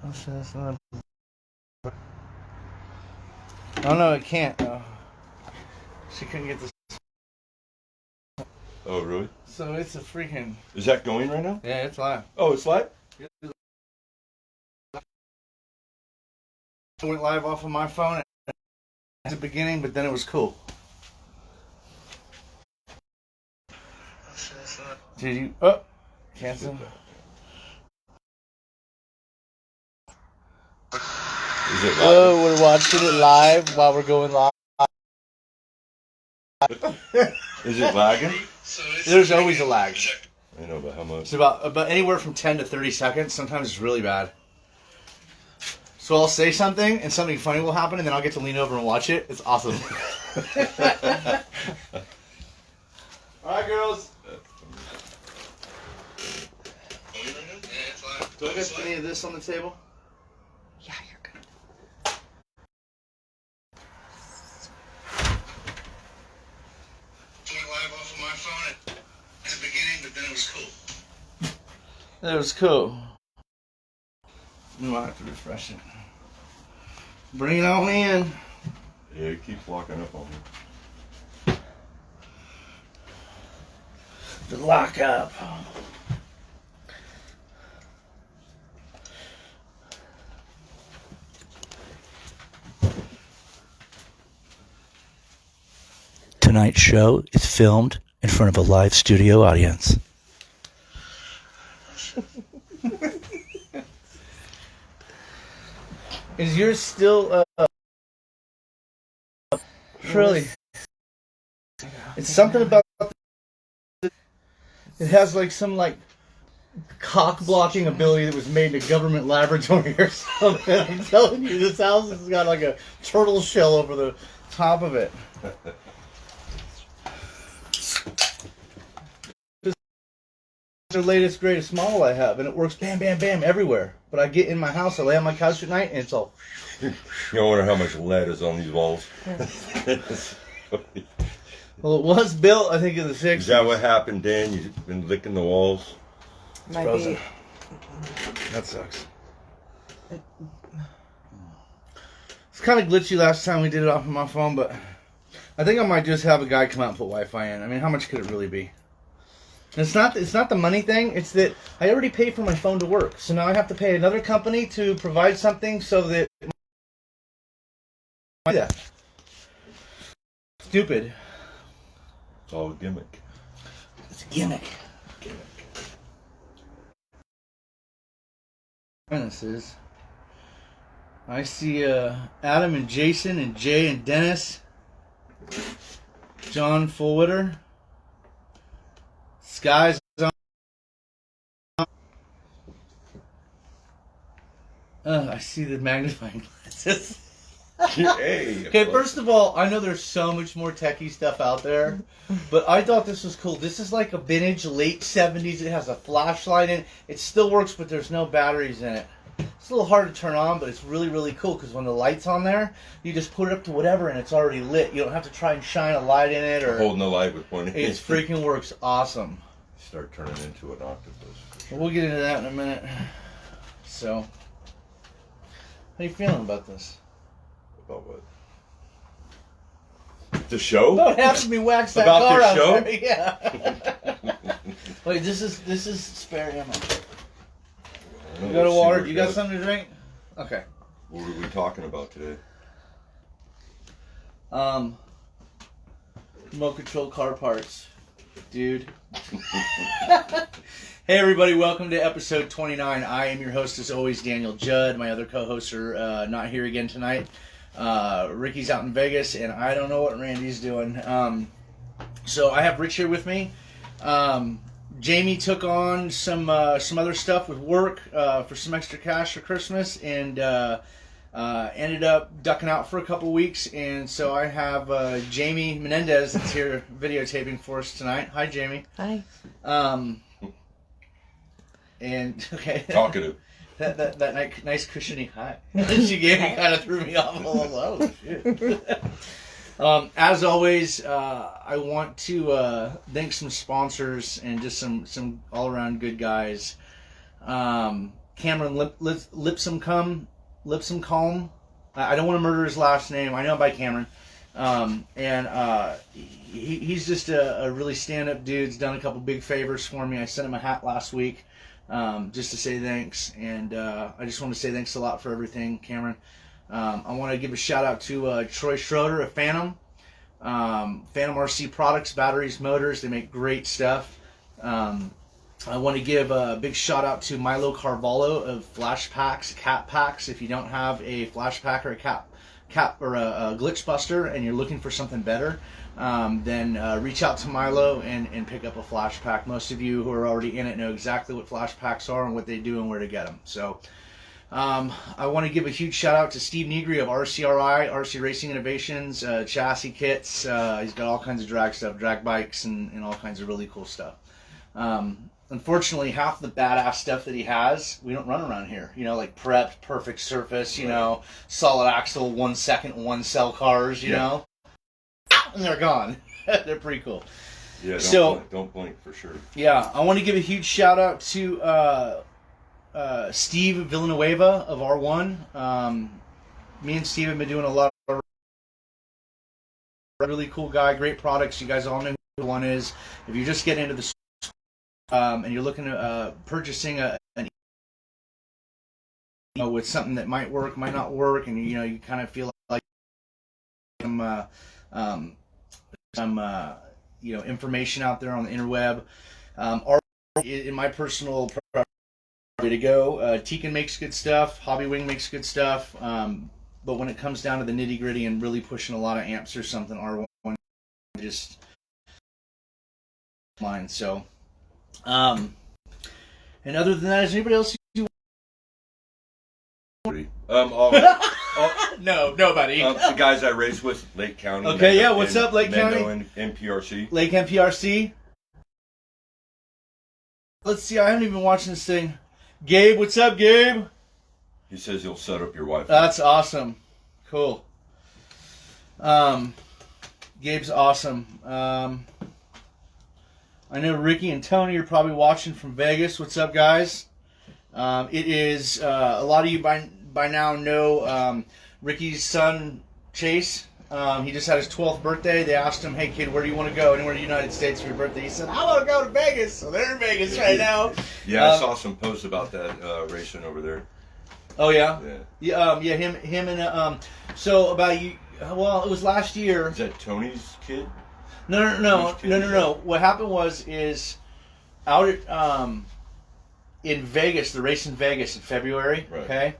Oh no, it can't. She couldn't get this. Oh, really? So it's a freaking... Is that going right now? Yeah, it's live. Oh, it's live? It went live off of my phone at the beginning, but then it was cool. Did you... Oh! Cancel. Is it live? Oh, we're watching it live while we're going live. Is it lagging? There's always a lag. I know, but how much? It's about anywhere from 10 to 30 seconds. Sometimes it's really bad. So I'll say something, and something funny will happen, and then I'll get to lean over and watch it. It's awesome. All right, girls. Do I get any of this on the table? Yeah, you're good. Went live off of my phone at the beginning, but then it was cool. That was cool. I'll have to refresh it. Bring it on in. Yeah, it keeps locking up on me. The lock up. Tonight's show is filmed in front of a live studio audience. Is yours still really? It's something about it has like some like cock blocking ability that was made in a government laboratory or something. I'm telling you, this house has got like a turtle shell over the top of it. The latest greatest model I have, and it works bam bam bam everywhere. But I get in my house, I lay on my couch at night, and it's all... You wonder how much lead is on these walls. Well, it was built, I think, in the 60s. Is that what happened, Dan? You've been licking the walls? Might frozen. be. That sucks. It's kind of glitchy last time we did it off of my phone, but I think I might just have a guy come out and put Wi-Fi in. I mean, how much could it really be? And it's not the money thing. It's that I already paid for my phone to work, so now I have to pay another company to provide something so that... Yeah. Stupid. It's all a gimmick. It's a gimmick. This is. I see Adam and Jason and Jay and Dennis. John Fullwitter. Sky's on. I see the magnifying glasses. Hey, Okay, first of all, I know there's so much more techie stuff out there, but I thought this was cool. This is like a vintage late 70s. It has a flashlight in it. It still works, but there's no batteries in it. It's a little hard to turn on, but it's really, really cool because when the light's on there, you just put it up to whatever and it's already lit. You don't have to try and shine a light in it. Or holding the light with one hand. It freaking works awesome. Start turning into an octopus. We'll get into that in a minute. So, how you feeling about this? About what? The show? Don't have me wax that About car this out show? there. Yeah. Wait, this is spare ammo. You got a water? You got something to drink? Okay. What are we talking about today? Remote control car parts, dude. Hey everybody, welcome to episode 29. I am your host as always, Daniel Judd. My other co-hosts are not here again tonight. Ricky's out in Vegas, and I don't know what Randy's doing. So I have Rich here with me. Jamie took on some other stuff with work for some extra cash for Christmas, and ended up ducking out for a couple weeks. And so I have Jamie Menendez that's here videotaping for us tonight. Hi, Jamie. Hi. And okay, Talkative. that nice cushiony hi that she gave me kind of threw me off. Oh shit. As always, I want to thank some sponsors and just some all around good guys. Cameron Lipsum Calm. I don't want to murder his last name. I know him by Cameron. He's just a really stand-up dude. He's done a couple big favors for me. I sent him a hat last week just to say thanks. And I just want to say thanks a lot for everything, Cameron. I want to give a shout-out to Troy Schroeder at Phantom. Phantom RC Products, batteries, motors. They make great stuff. I want to give a big shout out to Milo Carvalho of Flash Packs, Cat Packs. If you don't have a Flash Pack or a Cap or a Glitch Buster and you're looking for something better, then reach out to Milo and pick up a Flash Pack. Most of you who are already in it know exactly what Flash Packs are and what they do and where to get them. So I want to give a huge shout out to Steve Negri of RCRI, RC Racing Innovations, chassis kits. He's got all kinds of drag stuff, drag bikes, and all kinds of really cool stuff. Unfortunately, half the badass stuff that he has, we don't run around here. You know, like prepped, perfect surface, you know, solid axle, 1 second, 1 cell cars, you know. And they're gone. They're pretty cool. Yeah, don't blink for sure. Yeah, I want to give a huge shout out to Steve Villanueva of R1. Me and Steve have been doing a lot of really cool guy, great products. You guys all know who one is. If you're just getting into the and you're looking at purchasing with something that might work, might not work, and you kind of feel like some information out there on the interweb. In my personal way to go, Tekin makes good stuff, Hobby Wing makes good stuff, but when it comes down to the nitty gritty and really pushing a lot of amps or something, R1 just mine. So. And other than that, is anybody else? No, nobody. The guys I race with, Lake County. Okay, yeah. What's up, Lake County? And NPRC. Lake NPRC. Let's see. I haven't even been watching this thing. Gabe, what's up, Gabe? He says he'll set up your Wi-Fi. That's awesome. Cool. Gabe's awesome. I know Ricky and Tony are probably watching from Vegas. What's up, guys? It is a lot of you by now know Ricky's son Chase. He just had his 12th birthday. They asked him, "Hey kid, where do you want to go? Anywhere in the United States for your birthday?" He said, "I want to go to Vegas." So they're in Vegas right now. Yeah, I saw some posts about that racing over there. Oh yeah. Yeah. Him and so about you. Well, it was last year. Is that Tony's kid? No. What happened was out at in Vegas, the race in Vegas in February. Right.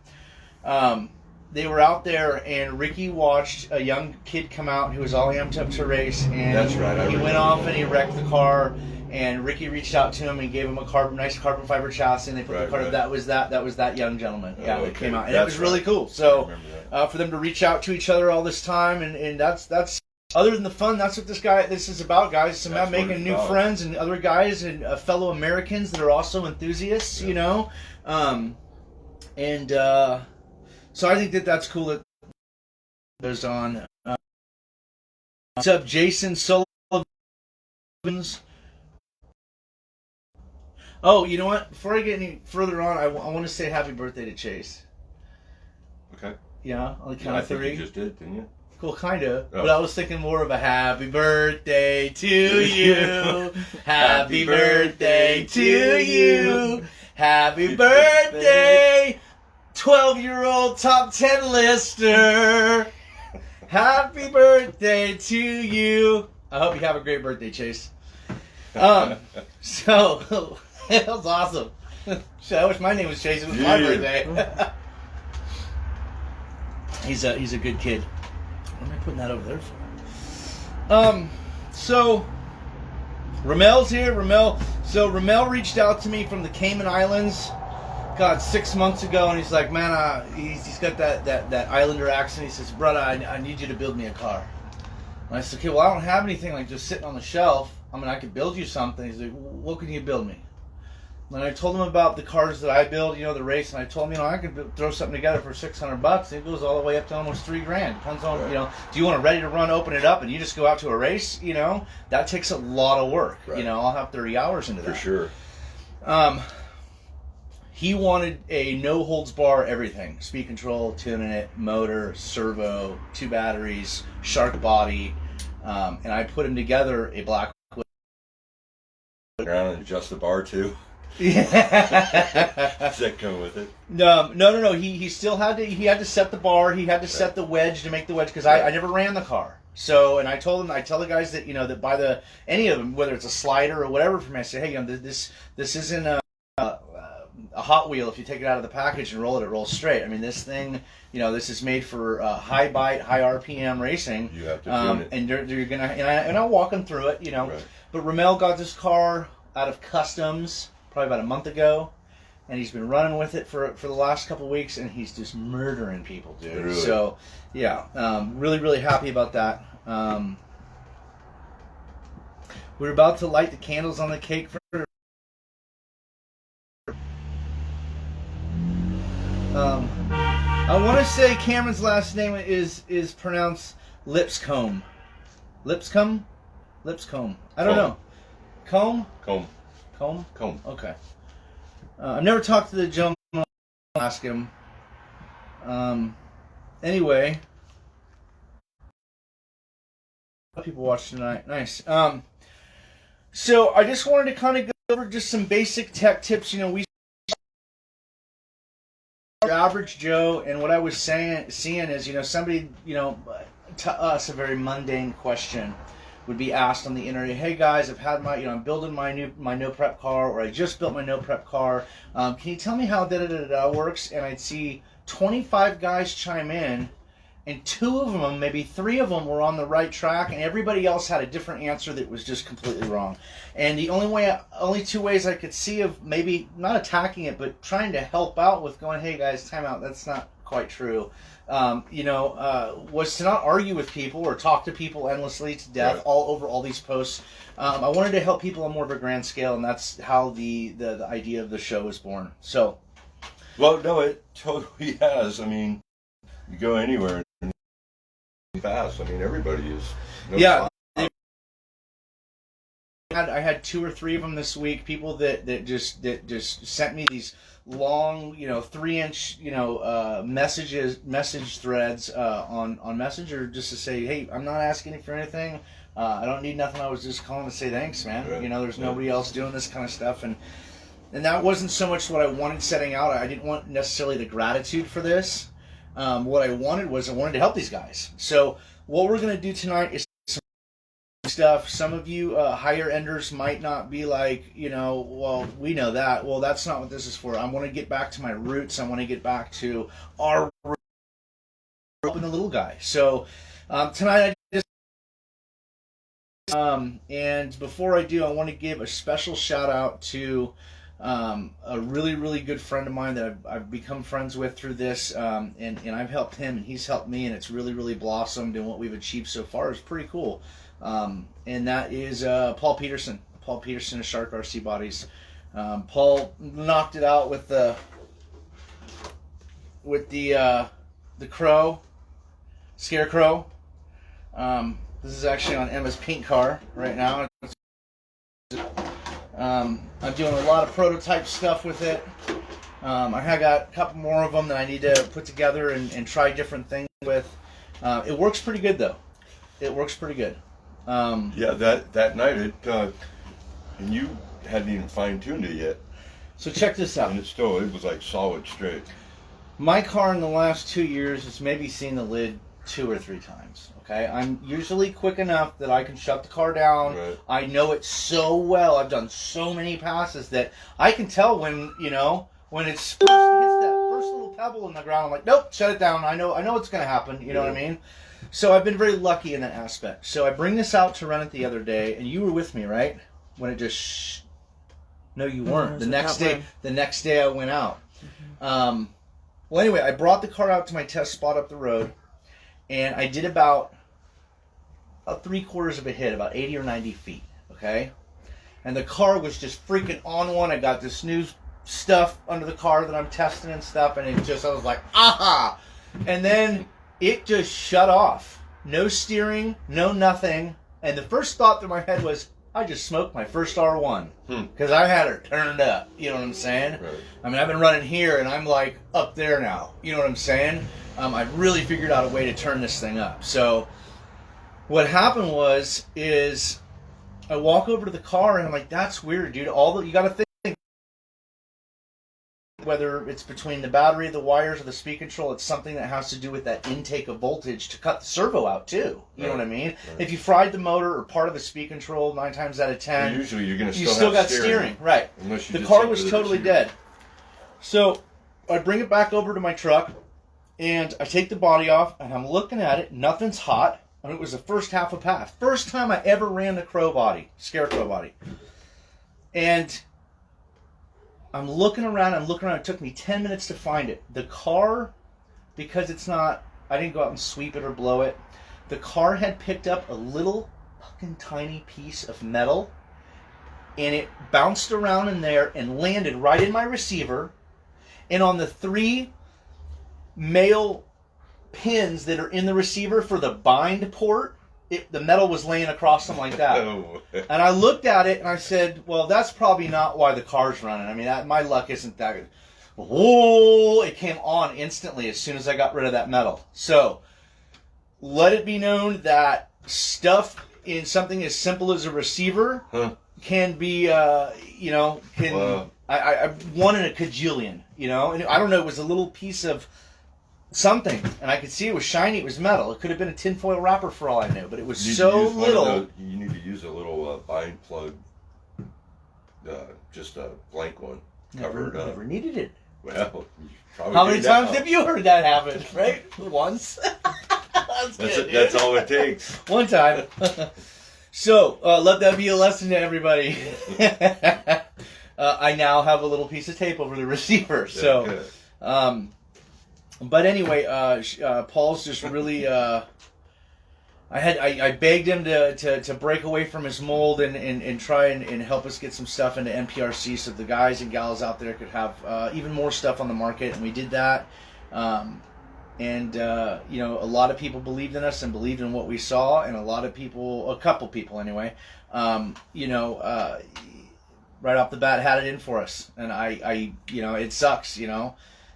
Okay. They were out there, and Ricky watched a young kid come out who was all amped up to race, and that's right. He went off and he wrecked the car. And Ricky reached out to him and gave him a nice carbon fiber chassis, and they put the car. Right. That was that young gentleman. Yeah, that came out, and it was really cool. So for them to reach out to each other all this time, and that's other than the fun, that's what this is about, guys. It's about making new friends and other guys and fellow Americans that are also enthusiasts. Yeah. You know, so I think that's cool that goes on. What's up, Jason Sullivan? Oh, you know what? Before I get any further on, I want to say happy birthday to Chase. Okay. Yeah, on the count of 3. I think you just did, didn't you? Cool, kind of. Oh. But I was thinking more of a happy birthday to you. Happy birthday to you. Happy birthday, 12-year-old top 10 lister. Happy birthday to you. I hope you have a great birthday, Chase. So... that was awesome. I wish my name was Chase. It was my birthday. He's a good kid. What am I putting that over there for? So Ramel's here. Ramel reached out to me from the Cayman Islands, 6 months ago, and he's like, man, he's got that Islander accent. He says, brother, I need you to build me a car. And I said, okay, well, I don't have anything like just sitting on the shelf. I mean, I could build you something. He's like, what can you build me? And I told him about the cars that I build, the race, and I told him, I could throw something together for $600. It goes all the way up to almost $3,000. Depends on, do you want it ready to run, open it up, and you just go out to a race? That takes a lot of work. Right. I'll have 30 hours into that. For sure. he wanted a no holds bar everything: speed control, tuning it, motor, servo, 2 batteries, shark body, and I put him together a black. Around and adjust the bar too. Yeah. Does that come with it? No. He still had to. He had to set the bar. He had to set the wedge to make the wedge because I never ran the car. So, and I told him, I tell the guys that that by any of them, whether it's a slider or whatever, for me, I say, hey, this isn't a Hot Wheel. If you take it out of the package and roll it, it rolls straight. I mean, this thing, this is made for high bite, high RPM racing. You have to tune it. And you're gonna, and I'll walk them through it, Right. But Ramel got this car out of customs probably about a month ago, and he's been running with it for the last couple of weeks, and he's just murdering people, dude. Really? So, yeah, really, really happy about that. We're about to light the candles on the cake for. I want to say Cameron's last name is pronounced Lipscomb. Lipscomb? Lipscomb. I don't know. Comb? Comb. Okay. I've never talked to the gentleman. I'll ask him. Anyway. People watch tonight. Nice. So I just wanted to kind of go over just some basic tech tips. We average Joe, and what I was seeing is, somebody, to us, a very mundane question would be asked on the internet. Hey guys, I've had I'm building my no prep car, or I just built my no prep car. Can you tell me how works? And I'd see 25 guys chime in, and 2 of them, maybe 3 of them, were on the right track, and everybody else had a different answer that was just completely wrong. And the only 2 ways I could see of maybe not attacking it, but trying to help out with going, hey guys, time out, that's not quite true. Was to not argue with people or talk to people endlessly to death, right, all over all these posts. I wanted to help people on more of a grand scale, and that's how the idea of the show was born. So, well, no, it totally has. I mean, you go anywhere and fast. I mean, everybody is. Yeah. I had 2 or 3 of them this week. People that just sent me these long, 3-inch, message threads on Messenger, just to say, hey, I'm not asking you for anything. I don't need nothing. I was just calling to say thanks, man. Right. There's nobody else doing this kind of stuff, and that wasn't so much what I wanted setting out. I didn't want necessarily the gratitude for this. What I wanted to help these guys. So what we're going to do tonight is stuff. Some of you higher enders might not be like, well, we know that. Well, that's not what this is for. I want to get back to my roots. I want to get back to our roots, helping the little guy. So tonight I just and before I do, I want to give a special shout out to a really, really good friend of mine that I've become friends with through this, and I've helped him and he's helped me, and it's really, really blossomed, and what we've achieved so far is pretty cool. And that is Paul Peterson. Paul Peterson of Shark RC Bodies. Paul knocked it out with the crow, scarecrow. This is actually on Emma's pink car right now. I'm doing a lot of prototype stuff with it. I got a couple more of them that I need to put together and try different things with. It works pretty good though. It works pretty good. Yeah, that night and you hadn't even fine-tuned it yet. So check this out. And it was like solid straight. My car in the last 2 years has maybe seen the lid 2 or 3 times. Okay, I'm usually quick enough that I can shut the car down. Right. I know it so well. I've done so many passes that I can tell when it's hits that first little pebble in the ground. I'm like, nope, shut it down. I know what's gonna happen. You know what I mean? So I've been very lucky in that aspect. So I bring this out to run it the other day, and you were with me, right? When it just no, you weren't. The next day I went out. Mm-hmm. Well, anyway, I brought the car out to my test spot up the road, and I did about 3/4 of a hit, about 80 or 90 feet. Okay, and the car was just freaking on one. I got this new stuff under the car that I'm testing and stuff, and I was like, aha! And then it just shut off. No steering, no nothing. And the first thought through my head was, I just smoked my first R1 because I had her turned up. You know what I'm saying? Right. I mean, I've been running here and I'm like up there now. You know what I'm saying? I've really figured out a way to turn this thing up. So what happened is I walk over to the car and I'm like, that's weird, dude. You got to think whether it's between the battery, the wires, or the speed control. It's something that has to do with that intake of voltage to cut the servo out too. You know what I mean? Right. If you fried the motor or part of the speed control, 9 times out of 10, well, usually you're going to still got steering. Right? The car was totally dead. So I bring it back over to my truck and I take the body off and I'm looking at it. Nothing's hot. I mean, it was the first half a pass. First time I ever ran the scarecrow body. And I'm looking around. It took me 10 minutes to find it. The car, because I didn't go out and sweep it or blow it. The car had picked up a little fucking tiny piece of metal and it bounced around in there and landed right in my receiver. And on the 3 male pins that are in the receiver for the bind port, the metal was laying across them like that. Oh. And I looked at it and I said, well, that's probably not why the car's running. I mean, my luck isn't that good. Whoa! It came on instantly as soon as I got rid of that metal. So, let it be known that stuff in something as simple as a receiver can be, I one in a cajillion, And I don't know, it was a little piece of something, and I could see it was shiny. It was metal. It could have been a tinfoil wrapper for all I knew, but it was so little. You need to use a little bind plug, just a blank one, covered up. Never needed it. Well, how many times have you heard that happen? Right, once. That's all it takes. One time. So let that be a lesson to everybody. I now have a little piece of tape over the receiver. So. But anyway, Paul's just really. I begged him to break away from his mold and try and help us get some stuff into NPRC so the guys and gals out there could have even more stuff on the market, and we did that. A lot of people believed in us and believed in what we saw, and a couple people anyway, right off the bat had it in for us, and I it sucks,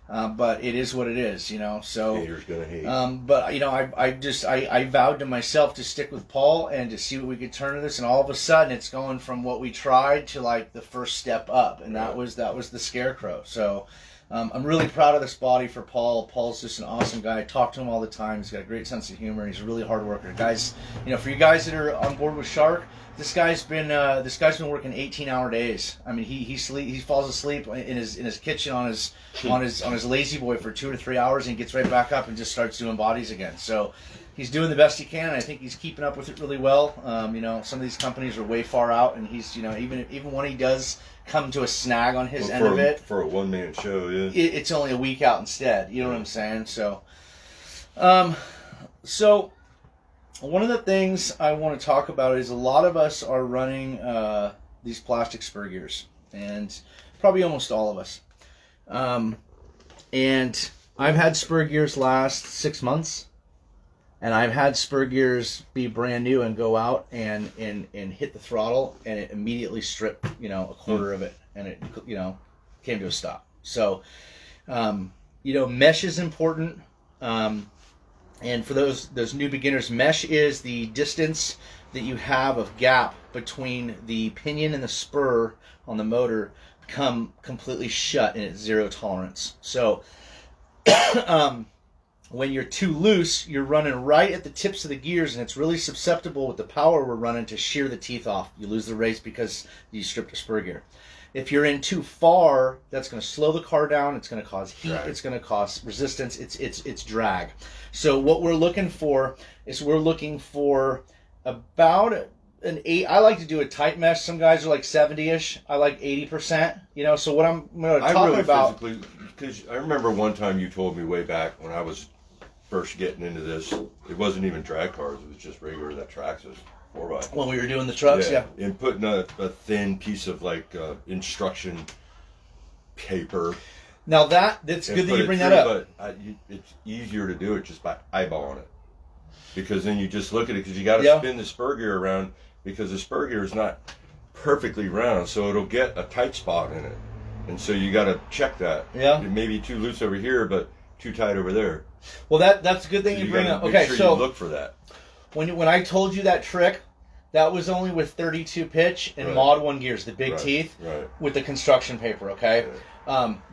but it is what it is, so haters gonna hate. But I vowed to myself to stick with Paul and to see what we could turn to this, and all of a sudden it's going from what we tried to like the first step up, and that was the scarecrow. So I'm really proud of this body for Paul. Paul's just an awesome guy. I talk to him all the time. He's got a great sense of humor. He's a really hard worker. Guys, for you guys that are on board with Shark, this guy's been working 18-hour days. I mean, he falls asleep in his kitchen on his lazy boy for 2 or 3 hours and gets right back up and just starts doing bodies again. So he's doing the best he can. And I think he's keeping up with it really well. Some of these companies are way far out, and he's even when he does come to a snag on his end of it for a one-man show, yeah, it's only a week out instead. You know what I'm saying? So, one of the things I want to talk about is a lot of us are running these plastic spur gears, and probably almost all of us. And I've had spur gears last 6 months, and I've had spur gears be brand new and go out and hit the throttle, and it immediately stripped, a quarter of it, and it, came to a stop. So, mesh is important. And for those new beginners, mesh is the distance that you have of gap between the pinion and the spur on the motor become completely shut, and it's zero tolerance. So when you're too loose, you're running right at the tips of the gears, and it's really susceptible with the power we're running to shear the teeth off. You lose the race because you stripped a spur gear. If you're in too far, that's going to slow the car down. It's going to cause heat. Drag. It's going to cause resistance. It's drag. So what we're looking for is about an 8. I like to do a tight mesh. Some guys are like 70-ish. I like 80%. So what I'm going to talk about. Because I remember one time you told me way back when I was first getting into this, it wasn't even drag cars. It was just regular that Traxxas. When we were doing the trucks, yeah. And putting a thin piece of instruction paper. Now that's good that you bring that up. But it's easier to do it just by eyeballing it, because then you just look at it, because you got to spin the spur gear around, because the spur gear is not perfectly round, so it'll get a tight spot in it. And so you got to check that. Yeah. It may be too loose over here, but too tight over there. Well, that's a good thing So you bring gotta up. make Okay, sure so you look for that. when I told you that trick, that was only with 32 pitch and Right. Mod 1 gears, the big Right, teeth, right. with the construction paper, okay?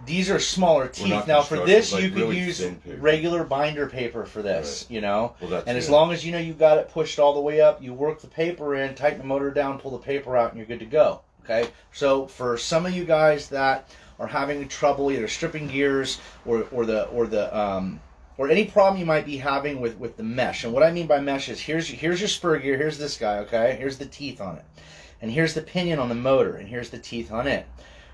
These are smaller teeth. not Now, for construction, this, like you could really use thin paper. regular binder paper for this, Right. you know? Well, that's and as it. long as you know you got it pushed all the way up, you work the paper in, tighten the motor down, pull the paper out, and you're good to go, okay? So for some of you guys that are having trouble either stripping gears or any problem you might be having with the mesh. And what I mean by mesh is here's your spur gear, here's this guy, okay? Here's the teeth on it. And here's the pinion on the motor, and here's the teeth on it.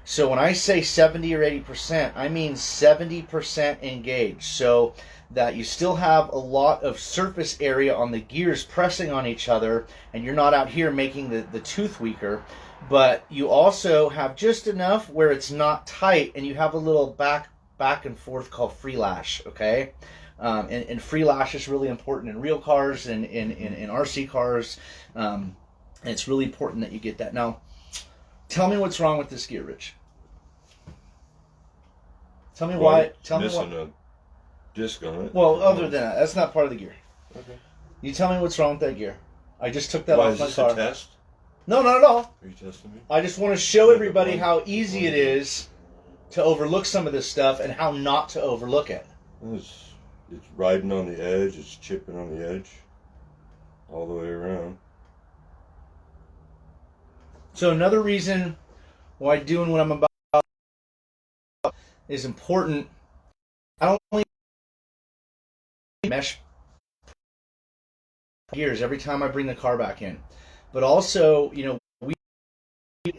So when I say 70 or 80%, I mean 70% engaged. So that you still have a lot of surface area on the gears pressing on each other, and you're not out here making the tooth weaker. But you also have just enough where it's not tight, and you have a little back and forth called free lash, okay? And free lash is really important in real cars and in RC cars. And it's really important that you get that. Now, tell me what's wrong with this gear, Rich. Tell me why. Tell me missing why. a disc on it. Well, other than that, that's not part of the gear. Okay. You tell me what's wrong with that gear. I just took that Why off is my this car. a test? No, not at all. Are you testing me? I just want to show everybody how easy it is to overlook some of this stuff and how not to overlook it. It's riding on the edge. It's chipping on the edge, all the way around. So another reason why doing what I'm about is important. Not only mesh gears every time I bring the car back in, but also, you know, we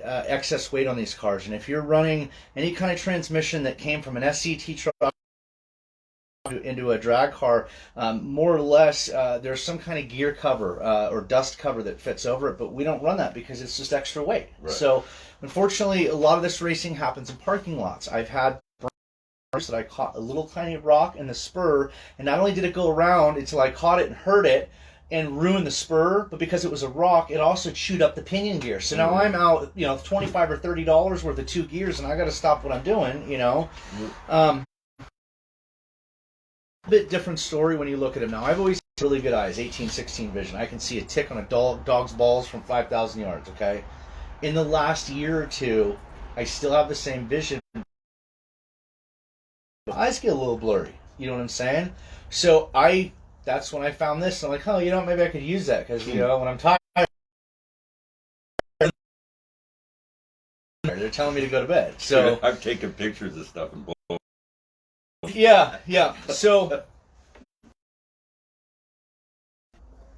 excess weight on these cars, and if you're running any kind of transmission that came from an SCT truck into a drag car, more or less there's some kind of gear cover or dust cover that fits over it, but we don't run that because it's just extra weight. Right. So unfortunately, a lot of this racing happens in parking lots. I've had that I caught a little tiny rock in the spur, and not only did it go around until I caught it and hurt it and ruined the spur, but because it was a rock, it also chewed up the pinion gear. So now I'm out, you know, $25 or $30 worth of 2 gears, and I got to stop what I'm doing, you know. A bit different story when you look at him now. I've always had really good eyes, 18-16 vision. I can see a tick on a dog's balls from 5,000 yards, okay? In the last year or two, I still have the same vision. Eyes get a little blurry, you know what I'm saying? So that's when I found this. I'm like, oh, you know, maybe I could use that because, you know, when I'm tired, they're telling me to go to bed. So I've taken pictures of stuff and yeah. So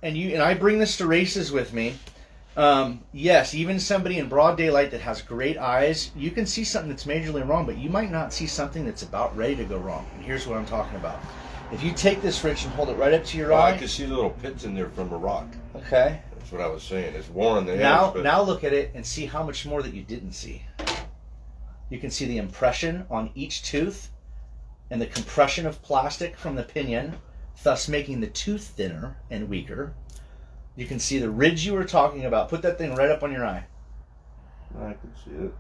and I bring this to races with me. Yes, even somebody in broad daylight that has great eyes, you can see something that's majorly wrong, but you might not see something that's about ready to go wrong. And here's what I'm talking about. If you take this, Rich, and hold it right up to your eye. I can see little pits in there from a rock. Okay. That's what I was saying. It's worn on the edge. Now look at it and see how much more that you didn't see. You can see the impression on each tooth and the compression of plastic from the pinion, thus making the tooth thinner and weaker. You can see the ridge you were talking about. Put that thing right up on your eye. I can see it.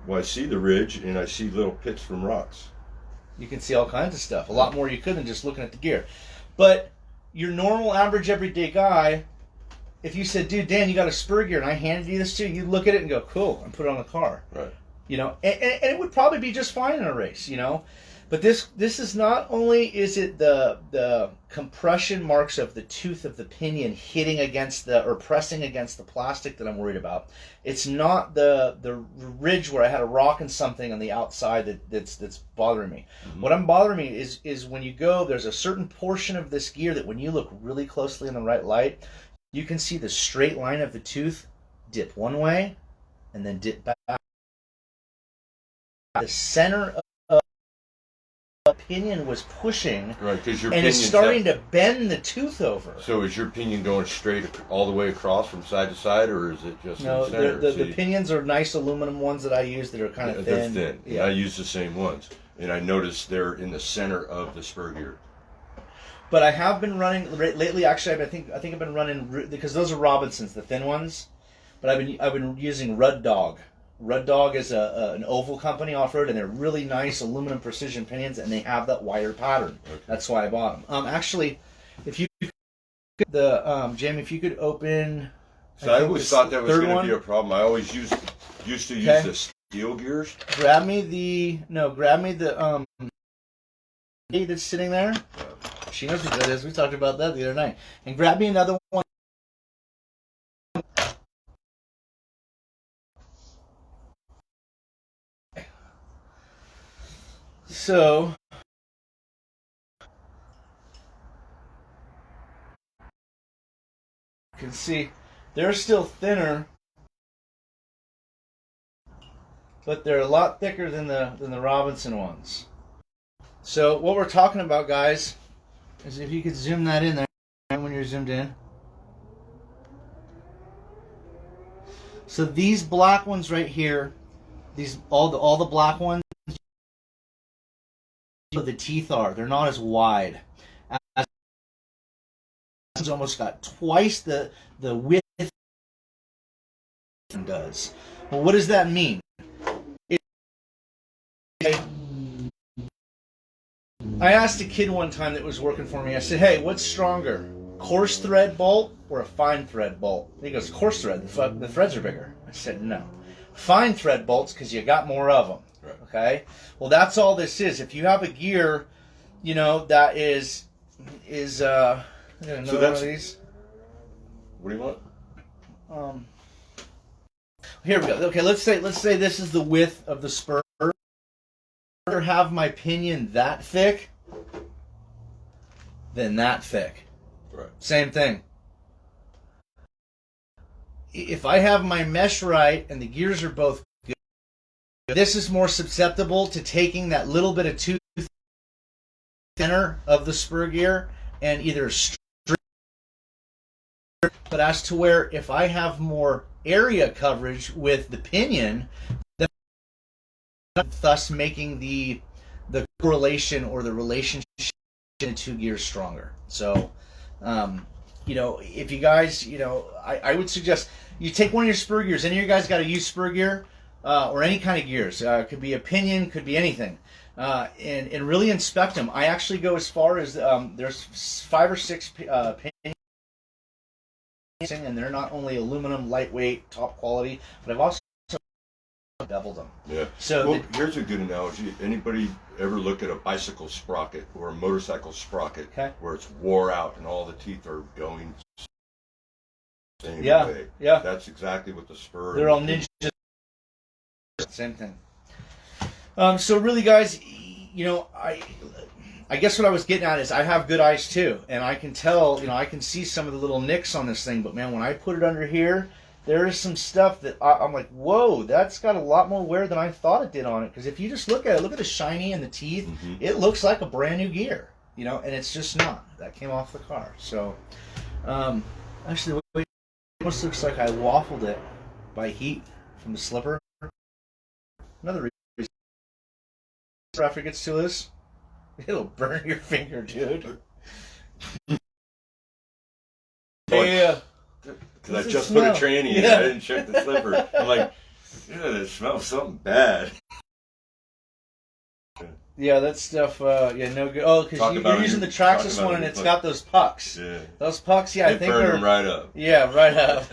Well, I see the ridge, and I see little pits from rocks. You can see all kinds of stuff. A lot more you could than just looking at the gear. But your normal, average, everyday guy, if you said, dude, Dan, you got a spur gear, and I handed you this too, you'd look at it and go, cool, and put it on the car. Right. You know, and it would probably be just fine in a race, you know. But this is not only is it the compression marks of the tooth of the pinion hitting against or pressing against the plastic that I'm worried about. It's not the ridge where I had a rock and something on the outside that's bothering me. Mm-hmm. What I'm bothering me is when you go, there's a certain portion of this gear that when you look really closely in the right light, you can see the straight line of the tooth dip one way and then dip back. The center of the pinion was pushing, right, because your and it's starting to bend the tooth over. So is your pinion going straight all the way across from side to side, or is it just no? in the center? The pinions are nice aluminum ones that I use that are kind of thin. They're thin. Yeah, I use the same ones, and I noticed they're in the center of the spur gear. But I have been running lately. Actually, I think I've been running because those are Robinsons, the thin ones. But I've been using Rudd Dog. Rudd Dog is an oval company off road, and they're really nice aluminum precision pinions, and they have that wider pattern. Okay. That's why I bought them. Actually, if you Jamie, if you could open. So I always thought that was going to be a problem. I always used to use the steel gears. Grab me the that's sitting there. She knows what that is. We talked about that the other night. And grab me another one. So you can see they're still thinner, but they're a lot thicker than the Robinson ones. So what we're talking about, guys, is if you could zoom that in there when you're zoomed in. So these black ones right here, these all the black ones, the teeth are, they're not as wide. It's almost got twice the width does. Well, what does that mean? I asked a kid one time that was working for me, I said, hey, what's stronger, coarse thread bolt or a fine thread bolt? And he goes, coarse thread, the threads are bigger. I said, no. Fine thread bolts because you got more of them. Right. Okay? Well, that's all this is. If you have a gear, you know, that is so that's, one of these. What do you want? Here we go. Okay, let's say this is the width of the spur. I'd rather have my pinion that thick than that thick. Right. Same thing. If I have my mesh right and the gears are both good, this is more susceptible to taking that little bit of tooth thinner of the spur gear and either straight. But as to where if I have more area coverage with the pinion, thus making the correlation or the relationship in two gears stronger. So, you know, if you guys, you know, I would suggest you take one of your spur gears. Any of you guys got to use spur gear or any kind of gears. It could be a pinion, could be anything. And really inspect them. I actually go as far as there's 5 or 6 pinions, and they're not only aluminum, lightweight, top quality, but I've also beveled them. Yeah. So well, here's a good analogy. Anybody ever look at a bicycle sprocket or a motorcycle sprocket where it's wore out and all the teeth are going same way? Yeah. That's exactly what the spur. They're all ninja. Same thing. So really, guys, you know, I guess what I was getting at is I have good eyes too, and I can tell, you know, I can see some of the little nicks on this thing. But man, when I put it under here, there is some stuff that I'm like, whoa, that's got a lot more wear than I thought it did on it. Because if you just look at it, look at the shiny and the teeth, it looks like a brand new gear, you know, and it's just not. That came off the car. So, actually, it almost looks like I waffled it by heat from the slipper. Another reason after it gets too loose, it'll burn your finger, dude. Yeah. Because I just put a tranny in, I didn't check the slipper. I'm like, it smells something bad. Yeah, that stuff, no good. Oh, because you're using the Traxxas one and it's got those pucks. Yeah. Those pucks, I think burn them right up. Yeah, right up.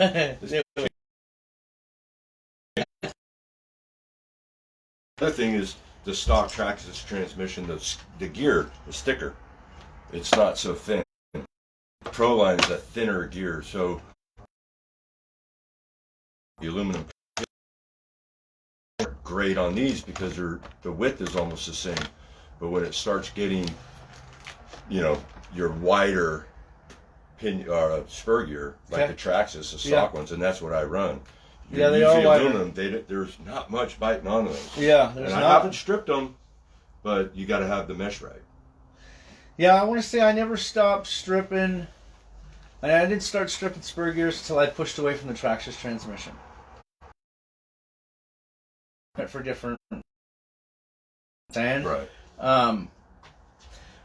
Another thing is the stock Traxxas transmission, the gear is thicker. It's not so thin. Proline is a thinner gear, so the aluminum are great on these because the width is almost the same. But when it starts getting, you know, your wider spur gear, like the Traxxas, the stock ones, and that's what I run. Yeah, they are wider. Aluminum, there's not much biting on those. Yeah, there's and not. I haven't stripped them, but you got to have the mesh right. Yeah, I want to say I never stopped stripping. I didn't start stripping spur gears until I pushed away from the Traxxas transmission. For different saying. Right.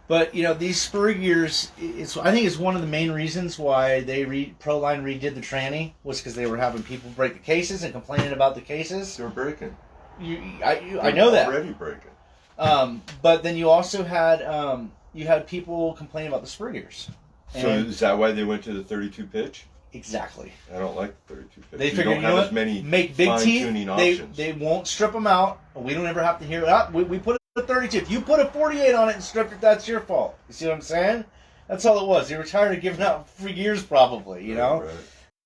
But you know, these Spur gears, I think it's one of the main reasons why Proline redid the tranny was because they were having people break the cases and complaining about the cases. They're breaking. I know that. Already breaking. But then you also had people complaining about the Spur gears. So is that why they went to the 32 pitch? Exactly. I don't like the 32 pitch. They figured, you know what? Make big teeth. They won't strip them out. We don't ever have to hear it. We put a 32. If you put a 48 on it and stripped it, that's your fault. You see what I'm saying? That's all it was. They were tired of giving out free gears, probably. You know.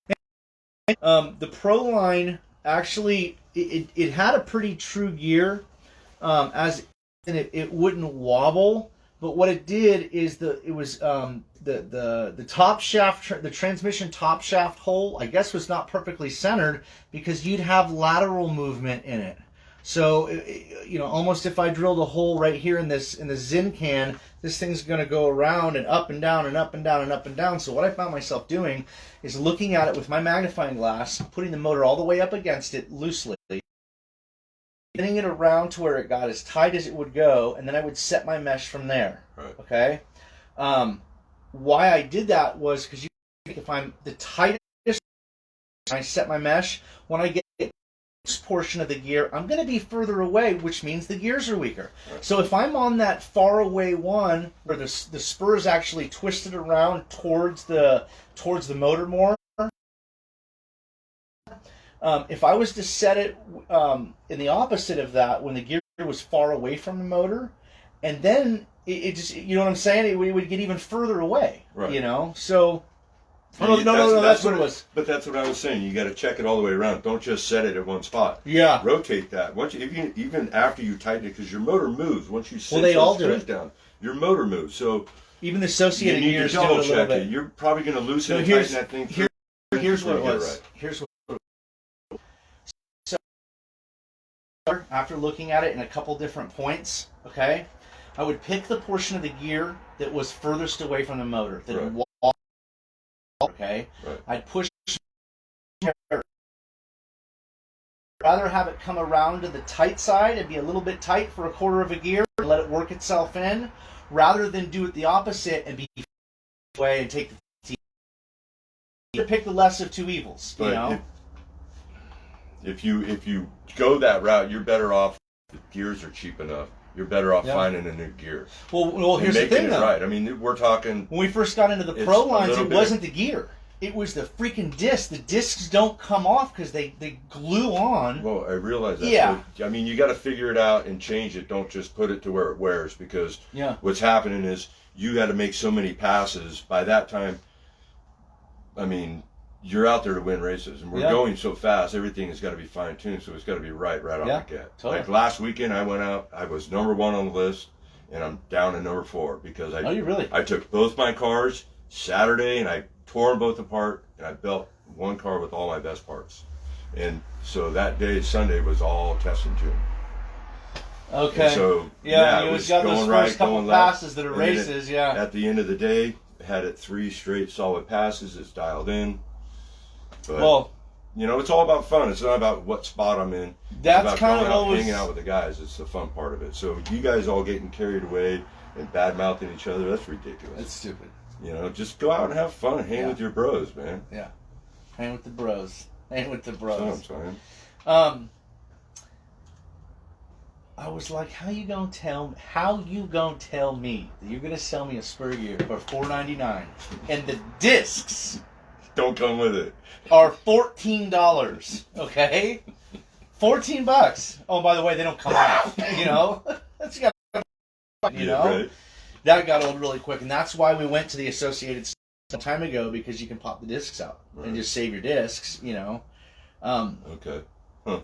Right. The Proline actually it had a pretty true gear, and it wouldn't wobble. But what it did is the top shaft, the transmission top shaft hole, I guess, was not perfectly centered because you'd have lateral movement in it. So, you know, almost if I drilled a hole right here in the Zin can, this thing's going to go around and up and down and up and down and up and down. So what I found myself doing is looking at it with my magnifying glass, putting the motor all the way up against it loosely, getting it around to where it got as tight as it would go, and then I would set my mesh from there. Right. Okay? Why I did that was because if I'm the tightest, I set my mesh, when I get this portion of the gear, I'm going to be further away, which means the gears are weaker. Right. So if I'm on that far away one where the spur is actually twisted around towards the motor more, if I was to set it in the opposite of that, when the gear was far away from the motor, and then it just, you know what I'm saying? It would get even further away. Right. You know? So, no, that's what it was. But that's what I was saying. You got to check it all the way around. Don't just set it at one spot. Yeah. Rotate that. Even after you tighten it, because your motor moves. Once you set those screws down, your motor moves. So even the associated gears do it a little bit. You're probably going to loosen and tighten that thing. Here's what it was. Right. Here's what. So after looking at it in a couple different points, okay, I would pick the portion of the gear that was furthest away from the motor. That okay, right. I'd push. Rather have it come around to the tight side and be a little bit tight for a quarter of a gear and let it work itself in, rather than do it the opposite and be away and take the pick the less of two evils. You know. If you go that route, you're better off. The gears are cheap enough. You're better off finding a new gear. Well, here's the thing, though. Right. I mean, we're talking. When we first got into the Pro lines, it wasn't the gear. It was the freaking disc. The discs don't come off because they glue on. Well, I realize that. Yeah. But, I mean, you got to figure it out and change it. Don't just put it to where it wears, because what's happening is you got to make so many passes. By that time, I mean, you're out there to win races, and we're going so fast. Everything has got to be fine tuned, so it's got to be right off the get. Totally. Like last weekend, I went out. I was number 1 on the list, and I'm down to number 4 because I took both my cars Saturday and I tore them both apart, and I built one car with all my best parts. And so that day, Sunday, was all test and tune. Okay. And so you always got those first couple passes that are races. At the end of the day, had it 3 straight solid passes. It's dialed in. But, you know, it's all about fun. It's not about what spot I'm in. That's it's kind about of always hanging out with the guys. It's the fun part of it. So you guys all getting carried away and bad mouthing each other, that's ridiculous. That's stupid. You know, just go out and have fun and hang with your bros, man. Yeah. Hang with the bros. Hang with the bros. That's what I'm saying. I was like, how you gonna tell me that you're gonna sell me a Spur gear for $4.99 and the discs don't come with it are $14, okay? $14. Oh, by the way, they don't come off. You know? That's got, you know? Right. That got old really quick, and that's why we went to the Associated some time ago, because you can pop the discs out and just save your discs, you know. Okay. Huh.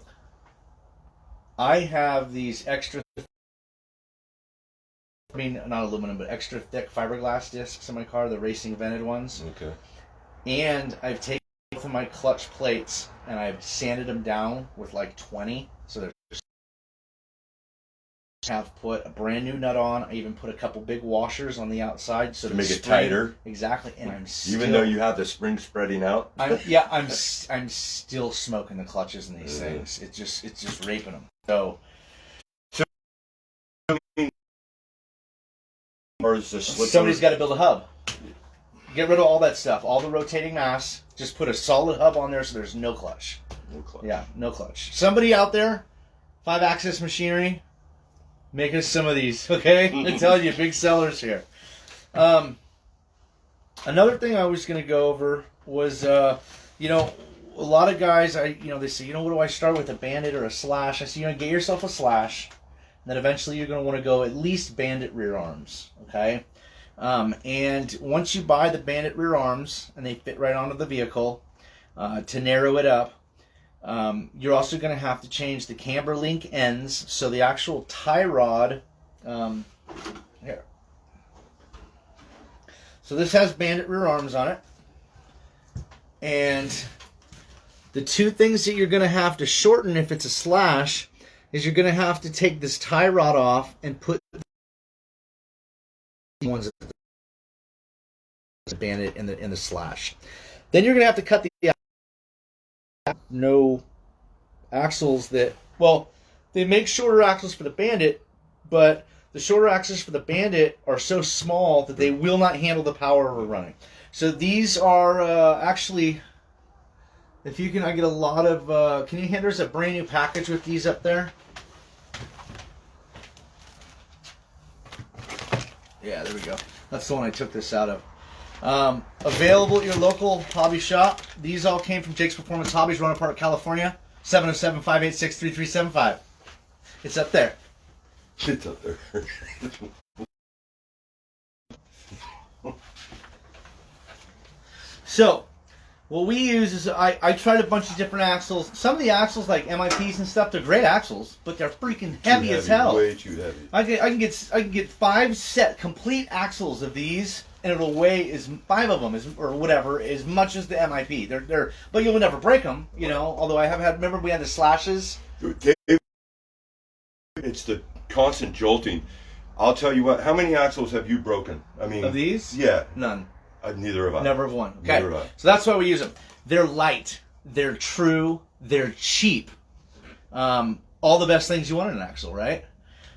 I have these extra, not aluminum, but extra thick fiberglass discs in my car, the racing vented ones. Okay. And I've taken both of my clutch plates and I've sanded them down with like 20, so they're have put a brand new nut on. I even put a couple big washers on the outside so to make it tighter. Exactly, and I'm still, even though you have the spring spreading out. I'm still smoking the clutches in these things. It's just raping them. So Or is this slip? Somebody's got to build a hub. Get rid of all that stuff, all the rotating mass. Just put a solid hub on there so there's no clutch. No clutch. Yeah, no clutch. Somebody out there, 5-axis machinery, make us some of these, okay? I'm telling you, big sellers here. Another thing I was going to go over was, you know, a lot of guys, they say, what do I start with, a bandit or a slash? I say, get yourself a slash. And then eventually you're going to want to go at least bandit rear arms, okay? And once you buy the bandit rear arms, and they fit right onto the vehicle, to narrow it up, you're also going to have to change the camber link ends, so the actual tie rod, here. So this has bandit rear arms on it, and the two things that you're going to have to shorten if it's a slash is you're going to have to take this tie rod off and put the ones the bandit in the slash. Then you're going to have to cut the no axles that, well, they make shorter axles for the bandit, but the shorter axles for the bandit are so small that they will not handle the power we're running. So these are actually, if you can, I get a lot of, can you hand us a brand new package with these up there? Yeah, there we go. That's the one I took this out of. Available at your local hobby shop. These all came from Jake's Performance Hobbies, Roanoke Park, California. 707-586-3375. It's up there. It's up there. So, what we use is, I tried a bunch of different axles. Some of the axles, like MIPs and stuff, they're great axles, but they're freaking heavy as hell. Way too heavy. I can get 5 complete axles of these, and it'll weigh 5 of them or whatever as much as the MIP. They're but you'll never break them, Although I have had. Remember we had the slashes. It's the constant jolting. I'll tell you what. How many axles have you broken? I mean, Of these? Yeah, None. neither have I. Never have one. Okay. Neither have I. So that's why we use them. They're light. They're true. They're cheap. All the best things you want in an axle, right?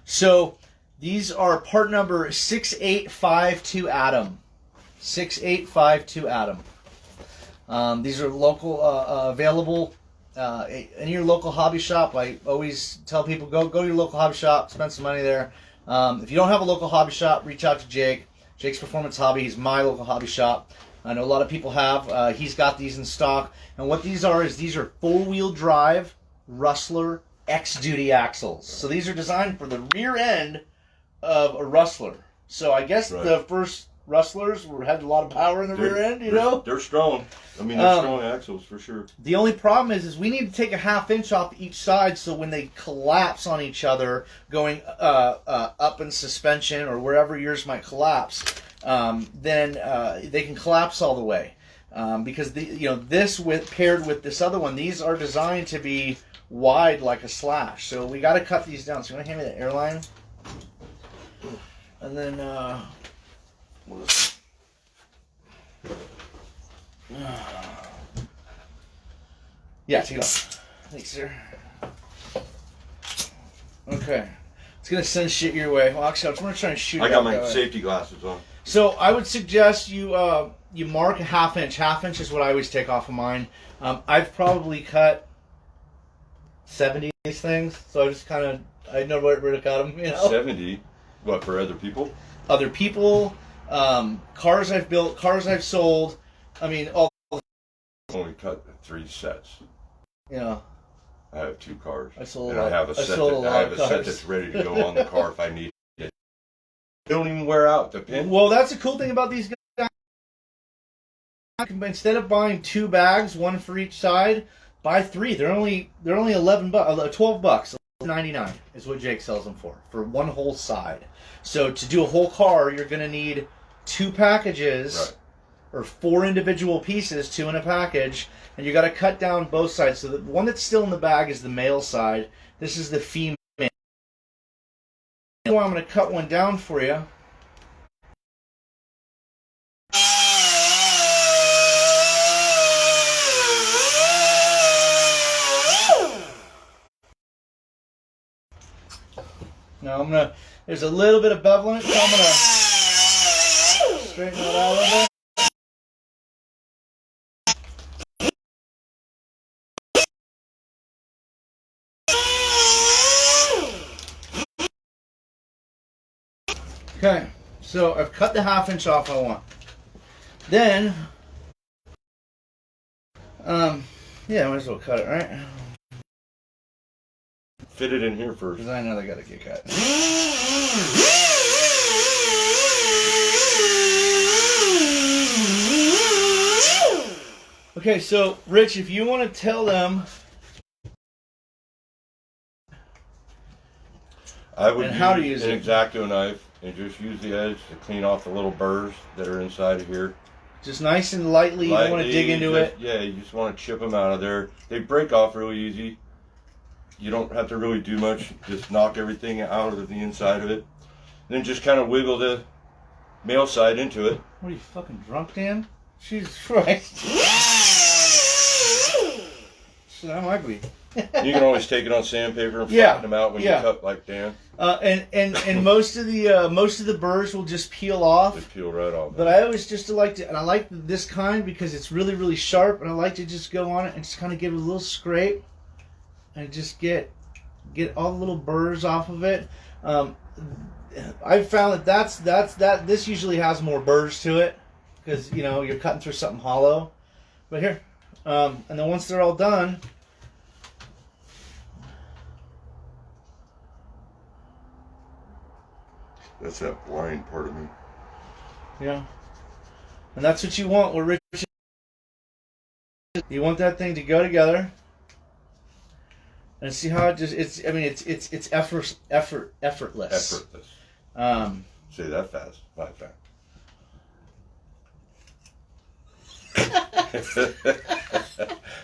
So these are part number 6852 Atom. 6852 Atom. These are local, available in your local hobby shop. I always tell people, go to your local hobby shop, spend some money there. If you don't have a local hobby shop, reach out to Jake. Jake's Performance Hobby. He's my local hobby shop. I know a lot of people have. He's got these in stock. And what these are is these are 4-wheel drive Rustler X-Duty axles. So these are designed for the rear end of a Rustler. So I guess the first Rustlers had a lot of power in the rear end, They're strong. I mean, they're strong axles for sure. The only problem is we need to take a 1/2 inch off each side, so when they collapse on each other, going up in suspension or wherever yours might collapse, then they can collapse all the way. Because this paired with this other one, these are designed to be wide like a slash. So we got to cut these down. So you want to hand me the airline, and then. Yeah, take it off. Thanks, sir. Okay. It's going to send shit your way. Well, actually, I'm going to try and shoot it. I got my safety glasses on. So I would suggest you mark a 1/2 inch. 1/2 inch is what I always take off of mine. I've probably cut 70 of these things, so I just I know where to cut them, 70? What, for other people? Other people, cars I've built, cars I've sold. I mean, all. Only cut 3 sets. I have 2 cars. I sold and a lot. I have a set. I have a set that's ready to go on the car if I need it. They don't even wear out the pin. Well, that's the cool thing about these guys. Instead of buying 2 bags, one for each side, buy 3. They're only $11, $12, $11.99 is what Jake sells them for one whole side. So to do a whole car, you're going to need 2 packages. Right. Or 4 individual pieces, 2 in a package, and you got to cut down both sides. So the one that's still in the bag is the male side. This is the female. I'm going to cut one down for you. Now there's a little bit of bevel in it, so I'm gonna. straighten that out a little bit. Okay, so I've cut the 1/2 inch off I want. Then, yeah, might as well cut it, right? Fit it in here first. Because I know they gotta get cut. Okay, so Rich, if you want to tell them, I would and how to use use an it. X-Acto knife and just use the edge to clean off the little burrs that are inside of here. Just nice and lightly, you don't want to dig into it. Yeah, you just want to chip them out of there. They break off really easy. You don't have to really do much. Just knock everything out of the inside of it. Then just kind of wiggle the male side into it. What are you, fucking drunk, Dan? Jesus Christ. Shit, I might be. You can always take it on sandpaper and Yeah, flatten them out when yeah. you cut like Dan. And most of the burrs will just peel off. They peel right off. But I always just like to, and I like this kind because it's really, really sharp, and I like to just go on it and just kind of give it a little scrape, and just get all the little burrs off of it. I've found that this usually has more burrs to it because you know you're cutting through something hollow. But here, and then once they're all done. That's that blind part of me. Yeah. And that's what you want. We're rich. You want that thing to go together. And see how it just it's effortless. Effortless. Say that fast. Not fast.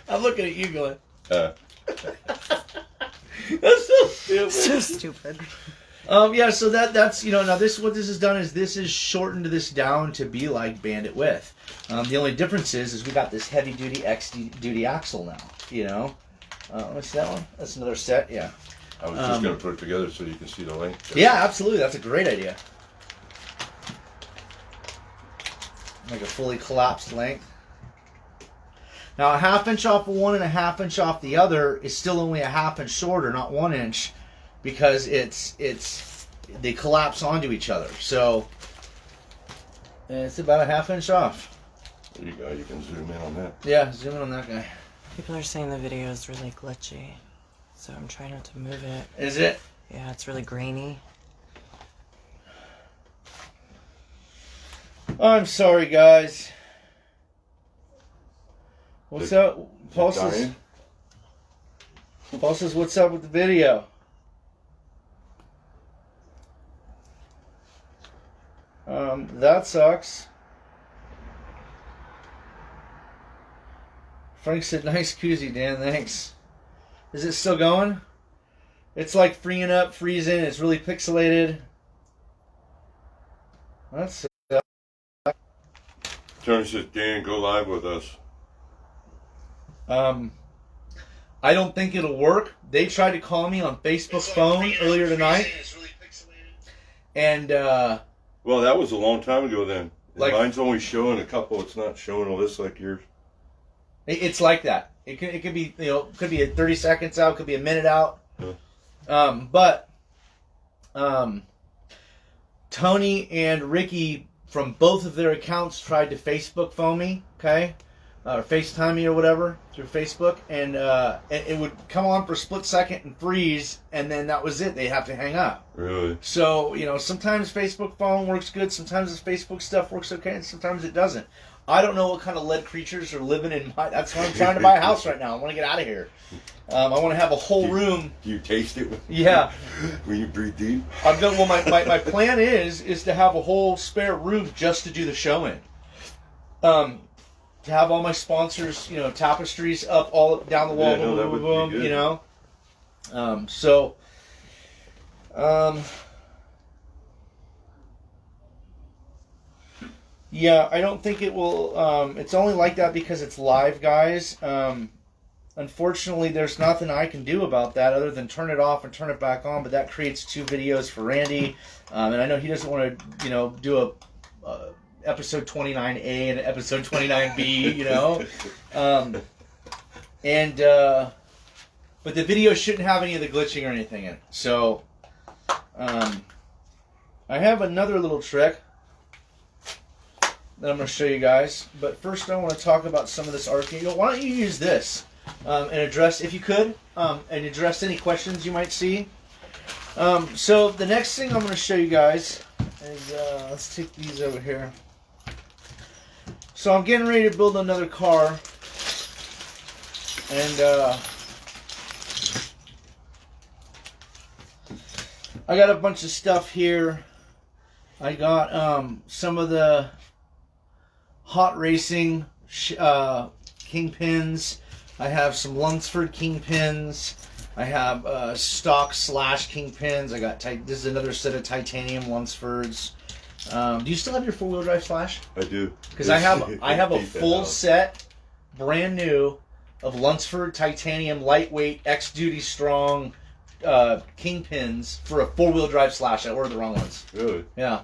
I'm looking at you going. That's That's so stupid. So stupid. Yeah, so that's now what this has done is this has shortened this down to be like bandit width. The only difference is we got this heavy duty X duty axle now. Let me see that one. That's another set. Yeah. I was just going to put it together so you can see the length. Yeah, absolutely. That's a great idea. Like a fully collapsed length. Now a 1/2 inch off of one and a 1/2 inch off the other is still only a 1/2 inch shorter, not 1 inch. Because they collapse onto each other, so it's about a 1/2 inch off. There you go. You can zoom in on that. Yeah, zoom in on that guy. People are saying the video is really glitchy, so I'm trying not to move it. Is it? Yeah, it's really grainy. I'm sorry, guys. What's up? Paul says, "What's up with the video?" That sucks. Frank said, "Nice koozie, Dan. Thanks." Is it still going? It's like freeing up, freezing. It's really pixelated. That's. Tony says, Dan, go live with us. I don't think it'll work. They tried to call me on Facebook phone earlier tonight, and well, that was a long time ago then. Like, mine's only showing a couple. It's not showing a list like yours. it's like that. It could be could be 30 seconds out, could be a minute out. Yeah. But Tony and Ricky from both of their accounts tried to Facebook phone me, okay, or FaceTime me or whatever through Facebook, and it would come on for a split second and freeze, and then that was it. They'd have to hang up. Really? So sometimes Facebook phone works good, sometimes the Facebook stuff works okay, and sometimes it doesn't. I don't know what kind of lead creatures are living in my. That's why I'm trying to buy a house right now. I want to get out of here. I want to have a whole room. Do you taste it? Yeah. When you breathe deep? I'm going. Well, my plan is to have a whole spare room just to do the show in. To have all my sponsors, tapestries up all down the wall, Yeah, no, that would be good. Yeah, I don't think it will. It's only like that because it's live, guys. Unfortunately, there's nothing I can do about that other than turn it off and turn it back on. But that creates 2 videos for Randy, and I know he doesn't want to, do episode 29A and episode 29B, you know? But the video shouldn't have any of the glitching or anything in it. So, I have another little trick that I'm going to show you guys. But first I want to talk about some of this RPM. Why don't you use this and address, if you could, and address any questions you might see. So the next thing I'm going to show you guys is, let's take these over here. So I'm getting ready to build another car. And, I got a bunch of stuff here. I got some of the hot racing kingpins. I have some Lunsford kingpins. I have stock slash kingpins. I got this is another set of titanium Lunsfords. Do you still have your 4-wheel drive slash? I do. Because I have a full set, brand new, of Lunsford titanium lightweight X-Duty strong kingpins for a 4-wheel drive slash. I ordered the wrong ones. Really? Yeah.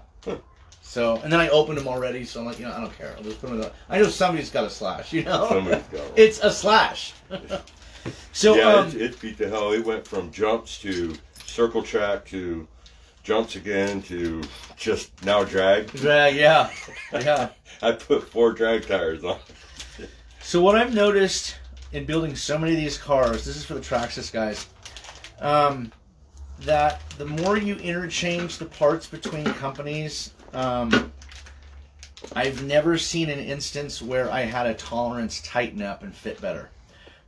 So, and then I opened them already, so I'm like, I don't care. I'll just put them in. I know somebody's got a slash, Somebody's got one. It's a slash. So, yeah, it beat the hell. It went from jumps to circle track to jumps again to just now drag. Drag, yeah. Yeah. I put 4 drag tires on. So what I've noticed in building so many of these cars, this is for the Traxxas guys, that the more you interchange the parts between companies, I've never seen an instance where I had a tolerance tighten up and fit better.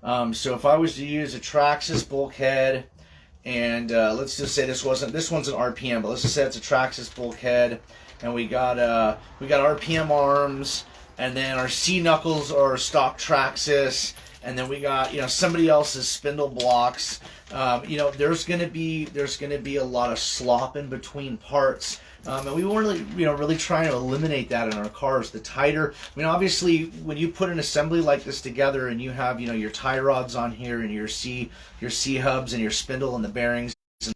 So if I was to use a Traxxas bulkhead, and let's just say this one's an RPM, but let's just say it's a Traxxas bulkhead, and we got RPM arms, and then our C knuckles are stock Traxxas, and then we got somebody else's spindle blocks. There's gonna be a lot of slop in between parts, and we weren't really trying to eliminate that in our cars. The tighter, obviously, when you put an assembly like this together, and you have your tie rods on here, and your C hubs, and your spindle and the bearings, and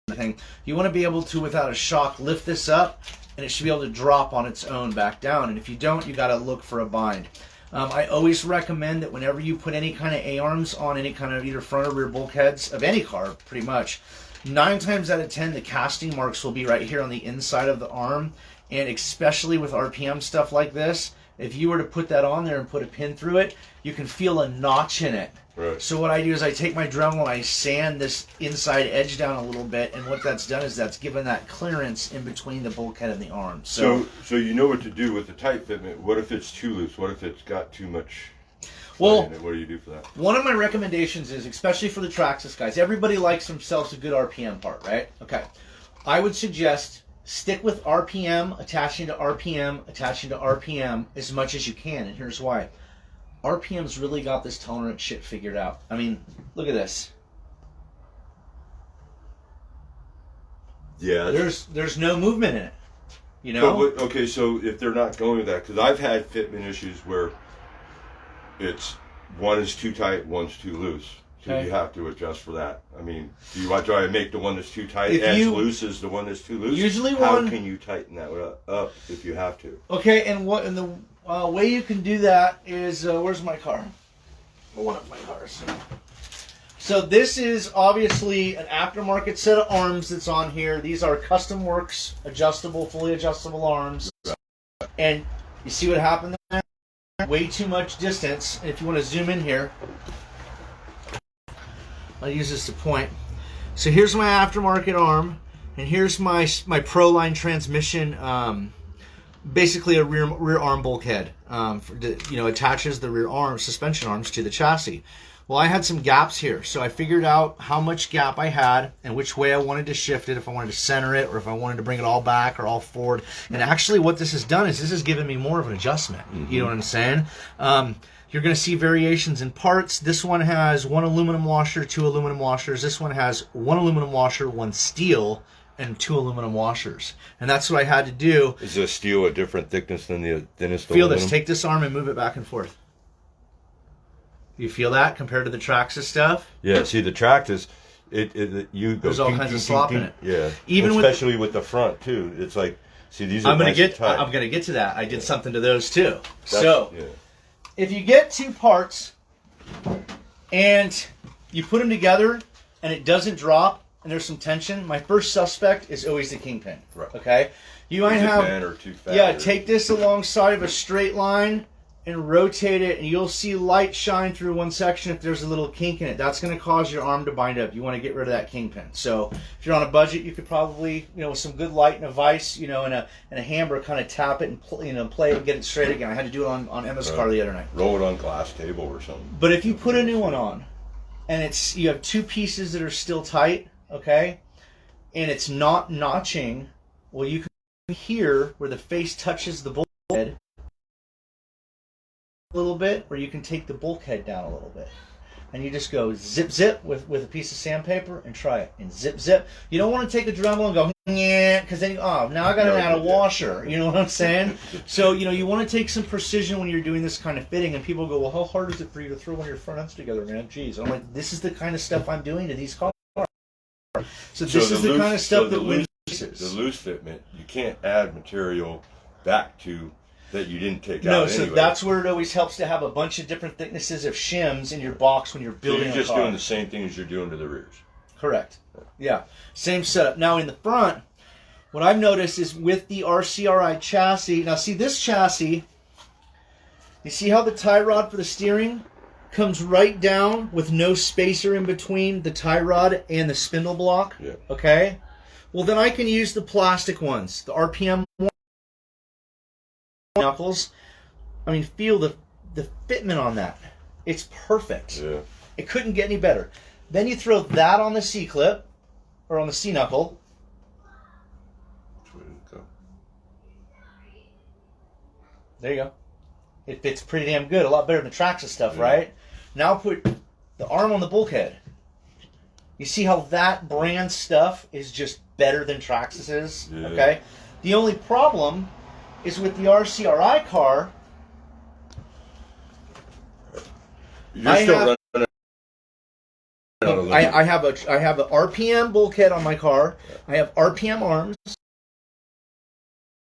everything, you want to be able to, without a shock, lift this up, and it should be able to drop on its own back down. And if you don't, you got to look for a bind. I always recommend that whenever you put any kind of A-arms on any kind of either front or rear bulkheads of any car, pretty much, 9 times out of 10, the casting marks will be right here on the inside of the arm. And especially with RPM stuff like this, if you were to put that on there and put a pin through it, you can feel a notch in it. Right. So what I do is I take my Dremel and I sand this inside edge down a little bit, and what that's done is that's given that clearance in between the bulkhead and the arm. So you know what to do with the tight fitment. What if it's too loose? What if it's got too much? Well, what do you do for that? One of my recommendations is, especially for the Traxxas guys, everybody likes themselves a good RPM part, right? Okay. I would suggest stick with RPM, attaching to RPM, attaching to RPM as much as you can, and here's why. RPM's really got this tolerance shit figured out. Look at this. Yeah. There's no movement in it. But, okay, so if they're not going with that, because I've had fitment issues where it's one is too tight, one's too loose. So okay. You have to adjust for that. Do you want to try to make the one that's too tight as loose as the one that's too loose? Usually how can you tighten that up if you have to? Okay, and the way you can do that is, where's my car? One of my cars. So this is obviously an aftermarket set of arms that's on here. These are Custom Works adjustable, fully adjustable arms. And you see what happened there? Way too much distance. If you want to zoom in here, I'll use this to point. So here's my aftermarket arm, and here's my Proline transmission. Basically a rear arm bulkhead. Attaches the rear arm suspension arms to the chassis. Well, I had some gaps here, so I figured out how much gap I had and which way I wanted to shift it, if I wanted to center it or if I wanted to bring it all back or all forward. And actually what this has done is this has given me more of an adjustment. You know what I'm saying? You're going to see variations in parts. This one has 1 aluminum washer, 2 aluminum washers. This one has 1 aluminum washer, 1 steel, and 2 aluminum washers. And that's what I had to do. Is the steel a different thickness than the thinnest Feel aluminum? this. Take this arm and move it back and forth. You feel that compared to the Traxxas stuff? Yeah, see the Traxxas, you go. There's all kinds of slop in it. Yeah, Even especially with the front too. It's like See, these are nice and tight. I'm gonna get to that. I did something to those too. Yeah. If you get two parts and you put them together and it doesn't drop and there's some tension, my first suspect is always the kingpin. Right. Okay. You might have or too fat. Yeah. Take this alongside of a straight line and rotate it, and you'll see light shine through one section if there's a little kink in it. That's going to cause your arm to bind up. You want to get rid of that kingpin. So if you're on a budget, you could probably, with some good light and a vise, and a hammer, kind of tap it and play it and get it straight again. I had to do it on Emma's car the other night. Roll it on glass table or something. But if you put a new one on, and you have two pieces that are still tight, okay, and it's not notching, well, you can hear where the face touches the bulkhead a little bit, or you can take the bulkhead down a little bit, and you just go zip zip with a piece of sandpaper and try it, and zip zip. You don't want to take a Dremel and go yeah, because then now I got to add a washer. You know what I'm saying? So you want to take some precision when you're doing this kind of fitting, and people go, well, how hard is it for you to throw one of your front ends together, man? Jeez, I'm like, this is the kind of stuff I'm doing to these cars. So this is the kind of stuff that wins. The loose fitment, you can't add material back to that you didn't take out. No, so that's where it always helps to have a bunch of different thicknesses of shims in your box when you're building a car. So you're just doing the same thing as you're doing to the rears. Correct. Yeah. Same setup. Now in the front, what I've noticed is with the RCRI chassis, now see this chassis, you see how the tie rod for the steering comes right down with no spacer in between the tie rod and the spindle block? Yeah. Okay? Well, then I can use the plastic ones, the RPM knuckles. I mean, feel the fitment on that. It's perfect. Yeah. It couldn't get any better. Then you throw that on the C clip or on the C knuckle. There you go. It fits pretty damn good. A lot better than the Traxxas stuff, right? Now put the arm on the bulkhead. You see how that brand stuff is just better than Traxxas is? Yeah. Okay. The only problem is with the RCRI car. You're still running. I have an RPM bulkhead on my car. I have RPM arms.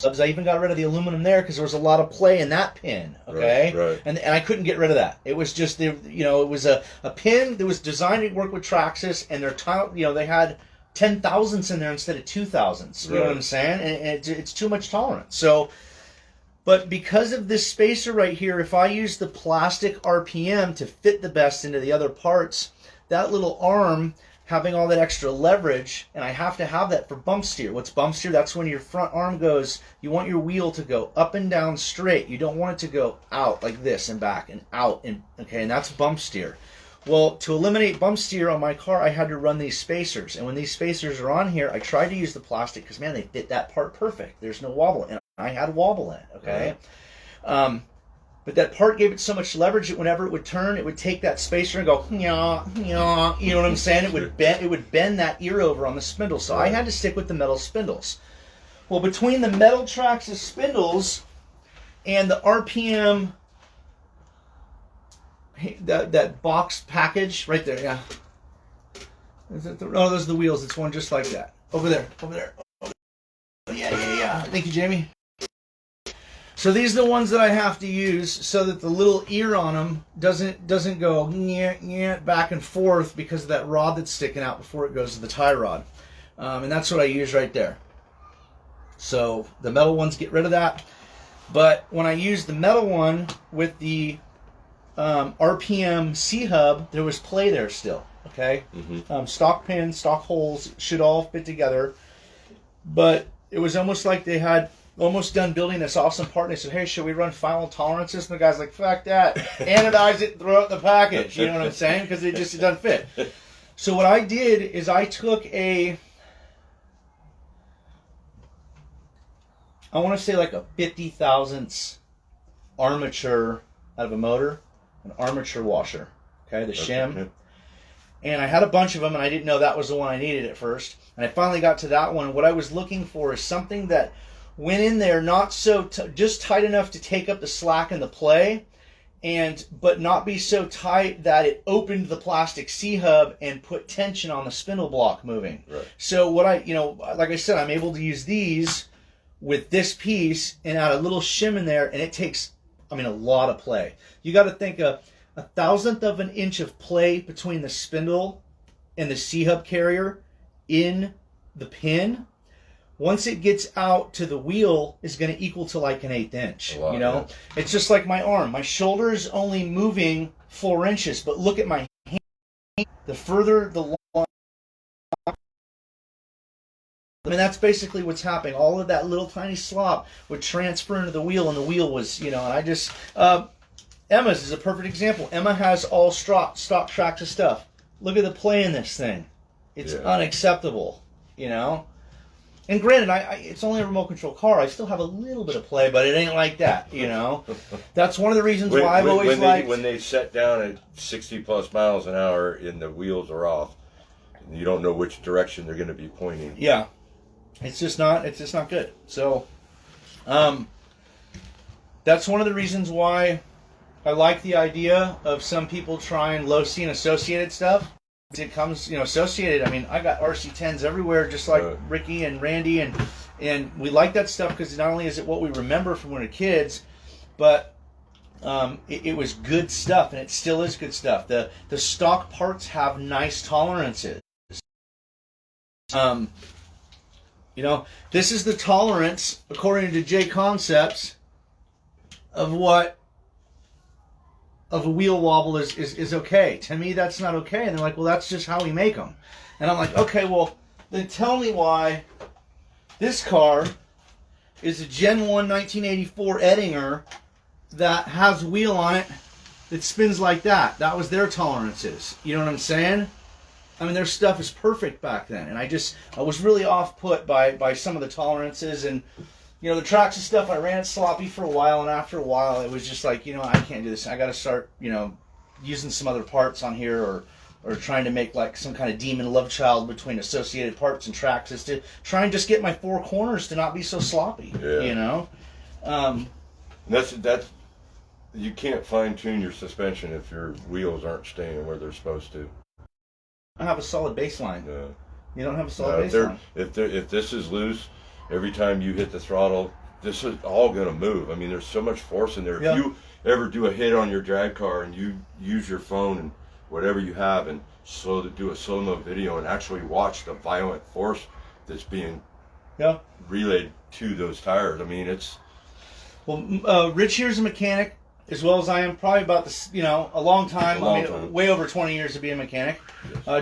I even got rid of the aluminum there because there was a lot of play in that pin. Okay, right. And I couldn't get rid of that. It was just it was a pin that was designed to work with Traxxas, and they had 10,000ths in there instead of 2,000ths. You know what I'm saying? And it's too much tolerance. So, but because of this spacer right here, if I use the plastic RPM to fit the best into the other parts, that little arm having all that extra leverage, and I have to have that for bump steer. What's bump steer? That's when your front arm goes, you want your wheel to go up and down straight. You don't want it to go out like this and back and out. And that's bump steer. Well, to eliminate bump steer on my car, I had to run these spacers. And when these spacers are on here, I tried to use the plastic because, man, they fit that part perfect. There's no wobble. And I had wobble in it, okay? But that part gave it so much leverage that whenever it would turn, it would take that spacer and go, nya, nya, you know what I'm saying? It would bend that ear over on the spindle. So I had to stick with the metal spindles. Well, between the metal Traxxas spindles and the RPM, that box package right there, yeah. Those are the wheels. It's one just like that. Over there. Yeah. Thank you, Jamie. So these are the ones that I have to use so that the little ear on them doesn't go back and forth because of that rod that's sticking out before it goes to the tie rod. And that's what I use right there. So the metal ones get rid of that. But when I use the metal one with the RPM C-hub, there was play there still. Okay? Mm-hmm. Stock pins, stock holes should all fit together. But it was almost like they had almost done building this awesome part, and they said, hey, should we run final tolerances? And the guy's like, fuck that. Anodize it, throw it in the package. You know what I'm saying? Because it doesn't fit. So what I did is I took I want to say like a 50,000ths armature out of a motor, an armature washer, okay, the shim. And I had a bunch of them, and I didn't know that was the one I needed at first. And I finally got to that one. What I was looking for is something that went in there not so just tight enough to take up the slack and the play, but not be so tight that it opened the plastic C-hub and put tension on the spindle block moving. Right. So what like I said, I'm able to use these with this piece and add a little shim in there, and it takes, I mean, a lot of play. You got to think a thousandth of an inch of play between the spindle and the C-hub carrier in the pin. Once it gets out to the wheel, is going to equal to like an 1/8 inch. You know, it's just like my arm. My shoulder is only moving 4 inches, but look at my hand. The further the line, I mean, that's basically what's happening. All of that little tiny slop would transfer into the wheel, and the wheel was, you know, and I just, Emma's is a perfect example. Emma has all stock Traxxas stuff. Look at the play in this thing. It's unacceptable, you know. And granted, it's only a remote control car. I still have a little bit of play, but it ain't like that, you know. That's one of the reasons why I've always liked... When they set down at 60 plus miles an hour and the wheels are off, you don't know which direction they're going to be pointing. Yeah. It's just not good. So, that's one of the reasons why I like the idea of some people trying low C and associated stuff. It comes, you know, associated. I mean, I got RC10s everywhere, just like Ricky and Randy, and we like that stuff because not only is it what we remember from when we were kids, but it was good stuff, and it still is good stuff. The stock parts have nice tolerances. You know, this is the tolerance, according to J Concepts, of what of a wheel wobble is okay. To me, that's not okay. And they're like, well, that's just how we make them. And I'm like, okay, well, then tell me why this car is a Gen 1 1984 Edinger that has a wheel on it that spins like that. That was their tolerances. You know what I'm saying? I mean, their stuff is perfect back then. And I was really off-put by some of the tolerances. And you know, the Traxxas stuff, I ran it sloppy for a while, and after a while, it was just like, you know, I can't do this. I got to start, you know, using some other parts on here, or trying to make like some kind of demon love child between associated parts and Traxxas to try and just get my four corners to not be so sloppy. Yeah. You know, that's you can't fine tune your suspension if your wheels aren't staying where they're supposed to. I have a solid baseline. Yeah. You don't have a solid baseline. If this is loose. Every time you hit the throttle, this is all going to move. I mean, there's so much force in there. If you ever do a hit on your drag car and you use your phone and whatever you have and do a slow-mo video and actually watch the violent force that's being relayed to those tires, I mean, it's... Well, Rich here's a mechanic, as well as I am, probably about this, you know, a long time. Way over 20 years to be a mechanic,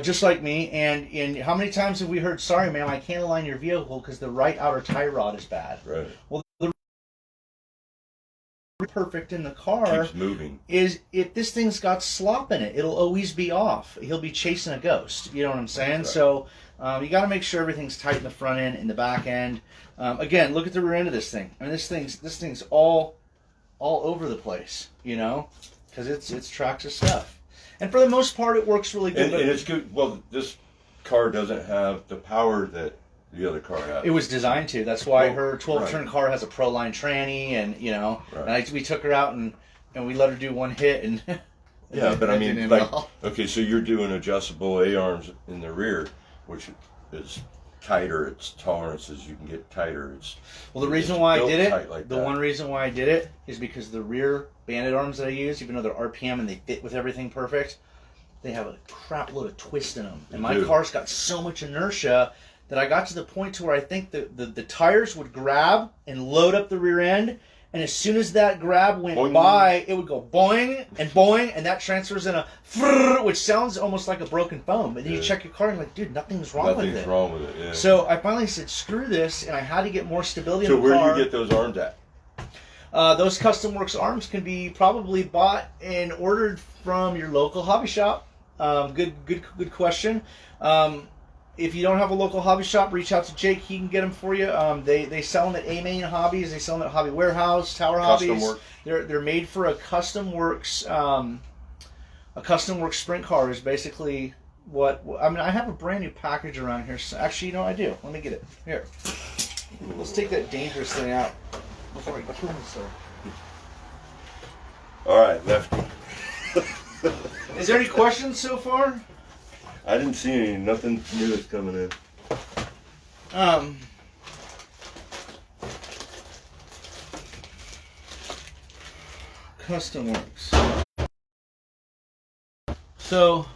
just like me. And how many times have we heard, sorry, ma'am, I can't align your vehicle because the right outer tie rod is bad. Right. Well, the perfect in the car keeps moving. Is if this thing's got slop in it, it'll always be off. He'll be chasing a ghost. You know what I'm saying? Right. So you got to make sure everything's tight in the front end and the back end. Again, look at the rear end of this thing. I mean, this thing's all over the place, you know, because it's Traxxas stuff. And for the most part, it works really good. And it's good. Well, this car doesn't have the power that the other car has. It was designed to. That's why her 12-turn car has a Proline tranny, and you know, and we took her out and we let her do one hit, and yeah. But I mean, like, okay, so you're doing adjustable A-arms in the rear, which is tighter. Its tolerances you can get tighter. The reason why I did it, one reason why I did it is because the rear bandit arms that I use, even though they're RPM and they fit with everything perfect, they have a crap load of twist in them. And my car's got so much inertia that I got to the point to where I think the tires would grab and load up the rear end, and as soon as that grab went boing by, it would go boing, and that transfers in a frrrr, which sounds almost like a broken foam. And then you check your car and you're like, dude, nothing's wrong with it. Nothing's wrong with it, yeah. So I finally said, screw this, and I had to get more stability in the car. So where do you get those arms at? Those Custom Works arms can be probably bought and ordered from your local hobby shop. Good question. If you don't have a local hobby shop, reach out to Jake. He can get them for you. They sell them at A-Main Hobbies. They sell them at Hobby Warehouse, Tower Hobbies. They're made for a Custom Works. A Custom Works sprint car is basically what I mean. I have a brand new package around here. So actually, you know, I do. Let me get it here. Let's take that dangerous thing out before I kill myself. All right, lefty. Is there any questions so far? I didn't see any. Nothing new is coming in. Custom Works. So,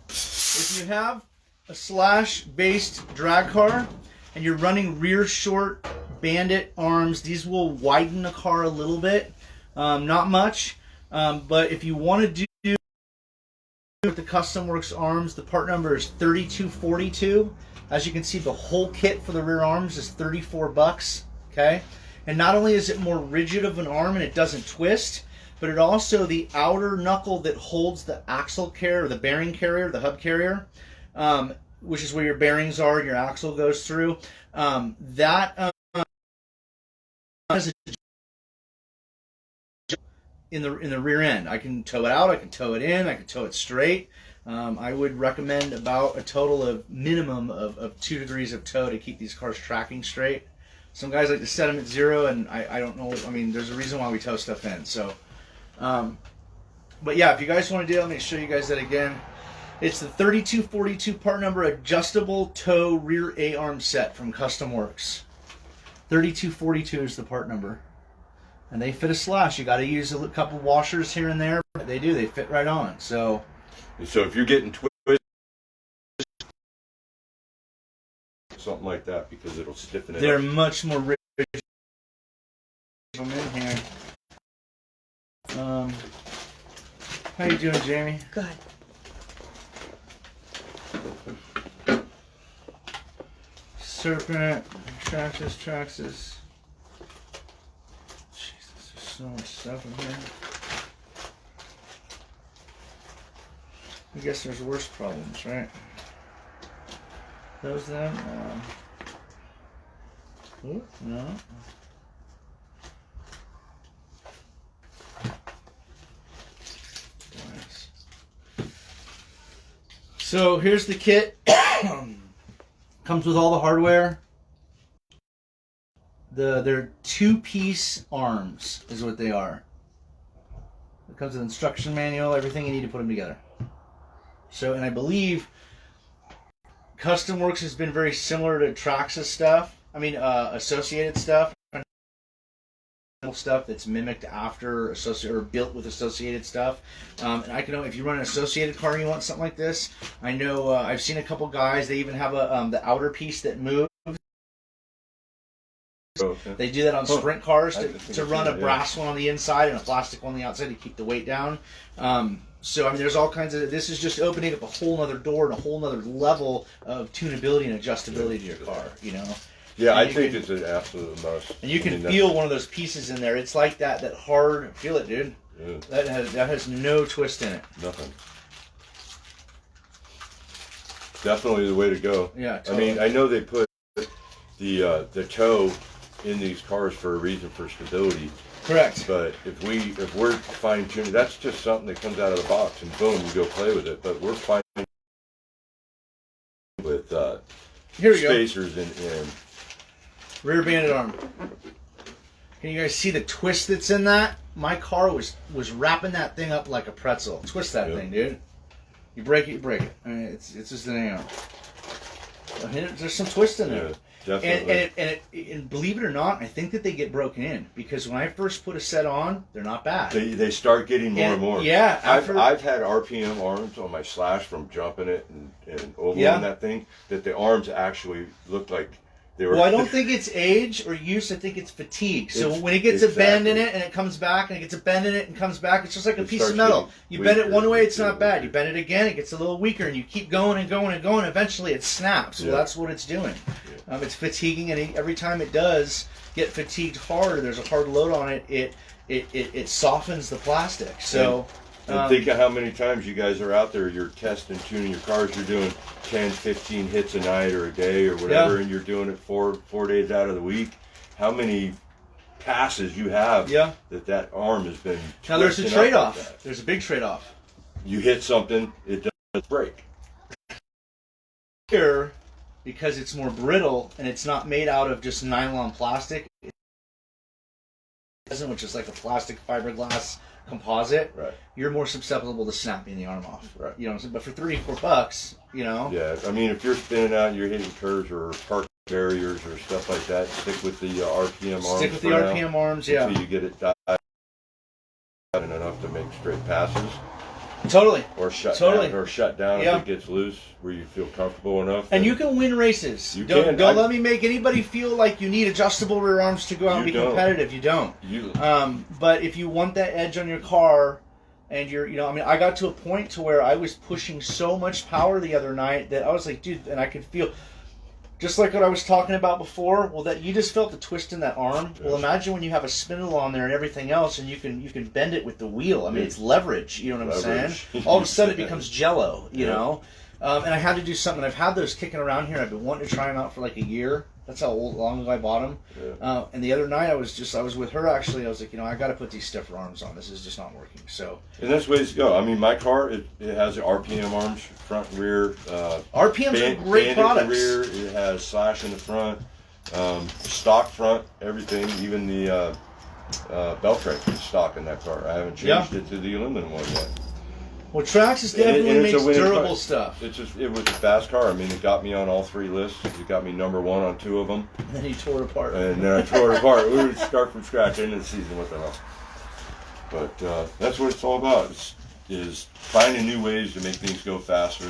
if you have a slash-based drag car and you're running rear short bandit arms, these will widen the car a little bit. Not much, but if you want to do with the Custom Works arms, the part number is 3242. As you can see, the whole kit for the rear arms is 34 bucks. Okay, and not only is it more rigid of an arm and it doesn't twist, but it also, the outer knuckle that holds the axle carrier, or the bearing carrier, the hub carrier, which is where your bearings are and your axle goes through, that has a in the rear end. I can tow it out, I can tow it in, I can tow it straight. I would recommend about a total of minimum of 2 degrees of tow to keep these cars tracking straight. Some guys like to set them at 0, and I don't know. I mean, there's a reason why we tow stuff in. So, but yeah, if you guys want to do it, let me show you guys that again. It's the 3242 part number adjustable tow rear A-arm set from Custom Works. 3242 is the part number. And they fit a slash. You got to use a couple washers here and there, but they do. They fit right on. So if you're getting twisted, something like that, because it'll stiffen it. They're up. much more rigid. I'm in here. How you doing, Jamie? Good. Serpent, Traxxas. Jesus, there's so much stuff in here. I guess there's worse problems, right? Those them? No. Nice. So here's the kit. Comes with all the hardware. They're 2-piece arms is what they are. It comes with instruction manual, everything you need to put them together. So, and I believe Custom Works has been very similar to Traxxas stuff. I mean, Associated stuff. Stuff that's mimicked after or built with Associated stuff. And I can know if you run an Associated car and you want something like this. I know I've seen a couple guys. They even have a the outer piece that moves. Oh, okay. They do that on sprint cars to run a brass one on the inside and a plastic one on the outside to keep the weight down. So I mean, there's all kinds of. This is just opening up a whole other door and a whole other level of tunability and adjustability to your car. You know. Yeah, I think it's an absolute must. And you can feel one of those pieces in there. It's like that hard. Feel it, dude. Yeah. That has no twist in it. Nothing. Definitely the way to go. Yeah. Totally. I mean, I know they put the toe in these cars for a reason, for stability. Correct. But if we're fine tuning, that's just something that comes out of the box and boom, you go play with it. But we're fine with here we spacers go. and Rear bandit arm. Can you guys see the twist that's in that? My car was wrapping that thing up like a pretzel. Twist that thing, dude. You break it, you break it. I mean, it's just an arm. There's some twist in there. Yeah, definitely. And believe it or not, I think that they get broken in because when I first put a set on, they're not bad. They start getting more and more. Yeah, I've had RPM arms on my slash from jumping it and ovaling that thing, that the arms actually looked like they were. Well, I don't think it's age or use. I think it's fatigue. So when it gets a bend in it and it comes back, and it gets a bend in it and comes back, it's just like a piece of metal. You bend it one way, it's not bad. You bend it again, it gets a little weaker, and you keep going and going and going. Eventually, it snaps. Well, that's what it's doing. It's fatiguing, and every time it does get fatigued hard, there's a hard load on it. It softens the plastic. So. And think of how many times you guys are out there, you're testing, tuning your cars, you're doing 10, 15 hits a night or a day or whatever, and you're doing it four days out of the week. How many passes you have that arm has been now there's a trade-off. Like there's a big trade-off. You hit something, it doesn't break. Here, because it's more brittle and it's not made out of just nylon plastic, which is like a plastic fiberglass composite, right? You're more susceptible to snapping the arm off, right? You know, but for $34, you know. Yeah, I mean, if you're spinning out, and you're hitting curves or parking barriers or stuff like that. Stick with the RPM arms. Stick with the RPM arms, yeah. Until you get it dialed in enough to make straight passes. Totally. Or shut down if it gets loose, where you feel comfortable enough. And you can win races. Don't let me make anybody feel like you need adjustable rear arms to go out and be competitive. You don't. But if you want that edge on your car, and I got to a point to where I was pushing so much power the other night that I was like, dude, and I could feel, just like what I was talking about before, well, that you just felt the twist in that arm. Yes. Well, imagine when you have a spindle on there and everything else, and you can bend it with the wheel. I mean, it's leverage. You know what I'm saying? All of a sudden, it becomes jello. You know. And I had to do something. I've had those kicking around here. I've been wanting to try them out for like a year. That's how long ago I bought them. Yeah. And the other night I was with her actually. I was like, I got to put these stiffer arms on. This is just not working. So. And that's the way to go. I mean, my car it has the RPM arms, front and rear. RPMs are great products. Rear. It has slash in the front, stock front, everything. Even the belt train is stock in that car. I haven't changed it to the aluminum one yet. Well, Traxxas definitely makes durable stuff. It was a fast car. I mean, it got me on all 3 lists. It got me number 1 on 2 of them. And then he tore it apart. And then I tore it apart. We would start from scratch into the season. What the hell? But that's what it's all about. Is finding new ways to make things go faster.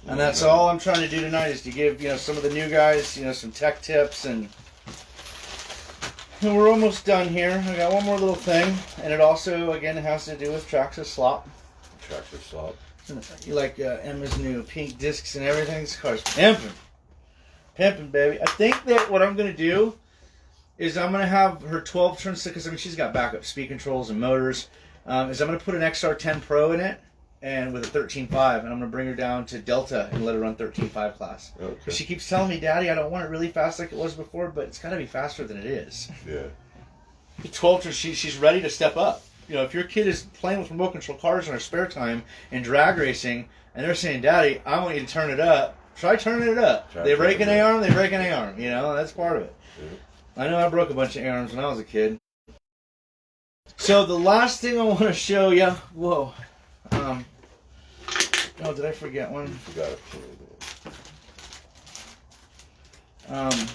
And that's all I'm trying to do tonight is to give some of the new guys some tech tips and we're almost done here. I got one more little thing, and it also again has to do with Traxxas slop. Traxxas slop. You like Emma's new pink discs and everything. This car's pimping, baby. I think that what I'm gonna do is I'm gonna have her 12 turn because she's got backup speed controls and motors. Is I'm gonna put an XR10 Pro in it and with a 13.5, and I'm gonna bring her down to Delta and let her run 13.5 class. Okay. She keeps telling me, Daddy, I don't want it really fast like it was before, but it's gotta be faster than it is. Yeah. The 12 turn, she's ready to step up. If your kid is playing with remote control cars in her spare time and drag racing, and they're saying, Daddy, I want you to turn it up, try turning it up. They break an A-arm, they break an A-arm. That's part of it. Yeah. I know I broke a bunch of A-arms when I was a kid. So the last thing I want to show you, whoa. Oh, did I forget one? You forgot it.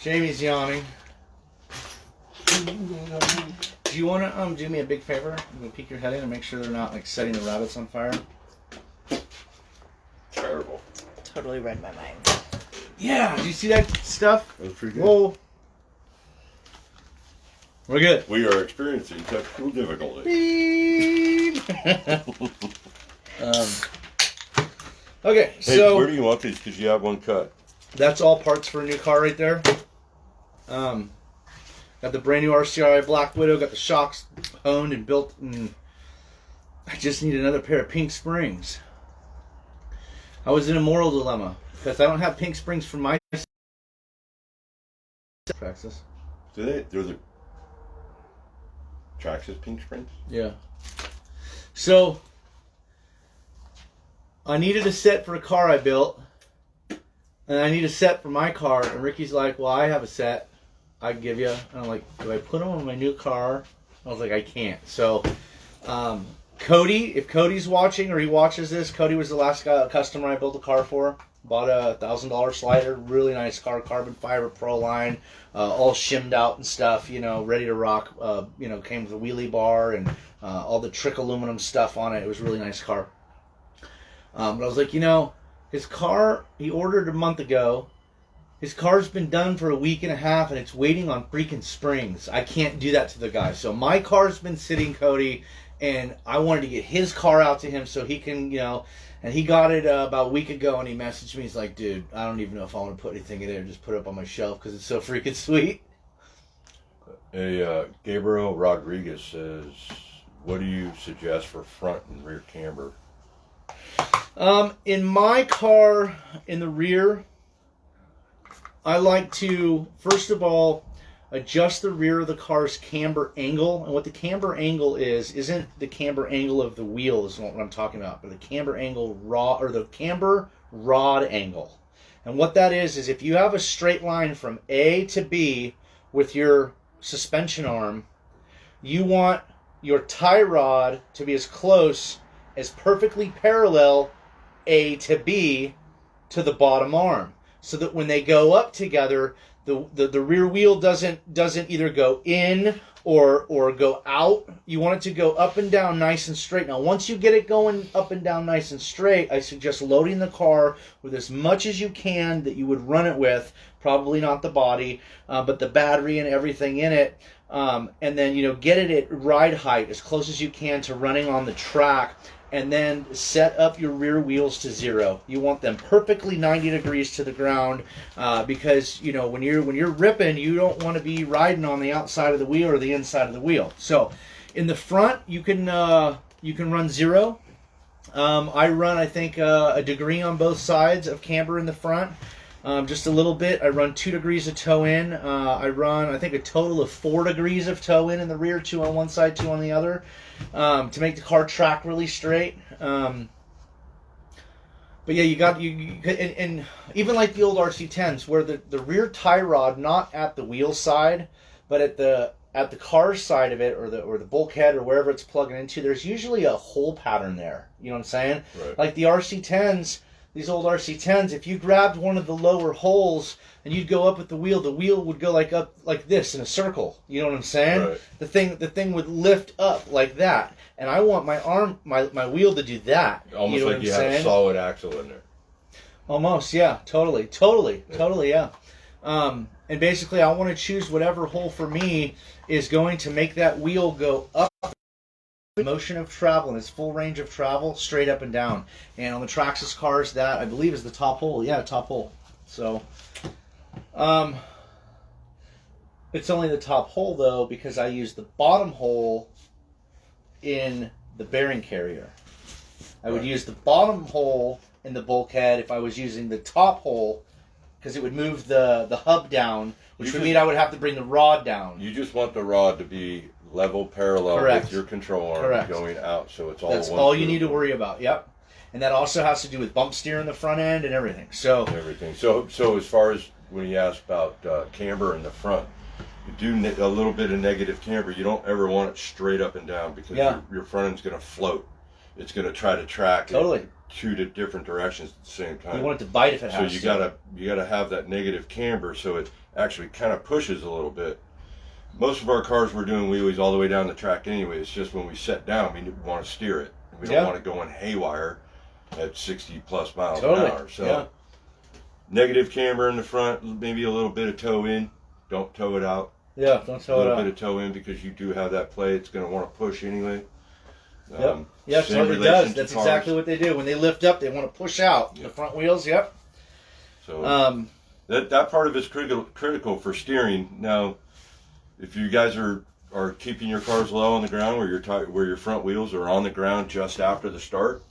Jamie's yawning. Do you want to do me a big favor? You can peek your head in and make sure they're not like setting the rabbits on fire. Terrible. Totally read my mind. Yeah, did you see that stuff? That was pretty good. Whoa. We're good. We are experiencing technical difficulty. Beep. Okay, hey, so where do you want these? Because you have one cut. That's all parts for a new car right there. Got the brand new RCRI Black Widow. Got the shocks honed and built. And I just need another pair of pink springs. I was in a moral dilemma because I don't have pink springs for my Traxxas. They're the Traxxas pink springs? Yeah. So I needed a set for a car I built, and I need a set for my car. And Ricky's like, "Well, I have a set I can give you." And I'm like, "Do I put them on my new car?" I was like, "I can't." So Cody, if Cody's watching or he watches this, Cody was the last customer I built a car for. Bought a $1,000 slider, really nice car, carbon fiber Pro line, all shimmed out and stuff, ready to rock. Came with a wheelie bar and all the trick aluminum stuff on it. It was a really nice car. But I was like, his car, he ordered a month ago. His car's been done for a week and a half, and it's waiting on freaking springs. I can't do that to the guy. So my car's been sitting, Cody, and I wanted to get his car out to him so he can, and he got it about a week ago, and he messaged me. He's like, "Dude, I don't even know if I want to put anything in there. Just put it up on my shelf because it's so freaking sweet." Gabriel Rodriguez says, "What do you suggest for front and rear camber?" In my car, in the rear, I like to, first of all, adjust the rear of the car's camber angle. And what the camber angle isn't the camber angle of the wheel is what I'm talking about, but the camber angle the camber rod angle. And what that is if you have a straight line from A to B with your suspension arm, you want your tie rod to be as close as perfectly parallel A to B to the bottom arm, so that when they go up together, the rear wheel doesn't either go in or go out. You want it to go up and down nice and straight. Now, once you get it going up and down nice and straight, I suggest loading the car with as much as you can that you would run it with. Probably not the body, but the battery and everything in it. And then, get it at ride height as close as you can to running on the track. And then set up your rear wheels to 0. You want them perfectly 90 degrees to the ground, because when you're ripping, you don't want to be riding on the outside of the wheel or the inside of the wheel. So, in the front, you can run 0. I run, I think, a degree on both sides of camber in the front. Just a little bit. I run 2 degrees of toe in. I run, I think, a total of 4 degrees of toe in the rear, 2 on one side, 2 on the other, to make the car track really straight. But yeah, and even like the old RC10s, where the rear tie rod, not at the wheel side, but at the car side of it, or the bulkhead, or wherever it's plugging into, there's usually a hole pattern there. You know what I'm saying? Right. Like the RC10s. These old RC10s, if you grabbed one of the lower holes and you'd go up with the wheel would go up like this in a circle. You know what I'm saying? Right. The thing would lift up like that. And I want my wheel to do that. Almost like you have a solid axle in there. Almost, yeah. Totally, yeah. And basically, I want to choose whatever hole for me is going to make that wheel go up. Motion of travel and its full range of travel, straight up and down. And on the Traxxas cars, that I believe is the top hole. Yeah, top hole. So, it's only the top hole though because I use the bottom hole in the bearing carrier. I would use the bottom hole in the bulkhead if I was using the top hole, because it would move the hub down, which would mean I would have to bring the rod down. You just want the rod to be level, parallel Correct. with your control arm Correct. going out, so it's all. That's all you need to worry about. Yep, and that also has to do with bump steer in the front end and everything. So everything. So as far as when you ask about camber in the front, you do a little bit of negative camber. You don't ever want it straight up and down because your front end's going to float. It's going to try to track totally 2 different directions at the same time. You want it to bite if it has to. So you gotta have that negative camber so it actually kind of pushes a little bit. Most of our cars we're doing wheelies all the way down the track anyway. It's just when we set down, we want to steer it. We don't want to go in haywire at 60 plus miles an hour. So negative camber in the front, maybe a little bit of toe in. Don't toe it out. Yeah, don't toe it out. A little bit of toe in because you do have that play. It's going to want to push anyway. Yep, so it does. That's exactly what they do. When they lift up, they want to push out. The front wheels, yep. So that part of it's critical for steering. Now, if you guys are keeping your cars low on the ground, where your front wheels are on the ground just after the start,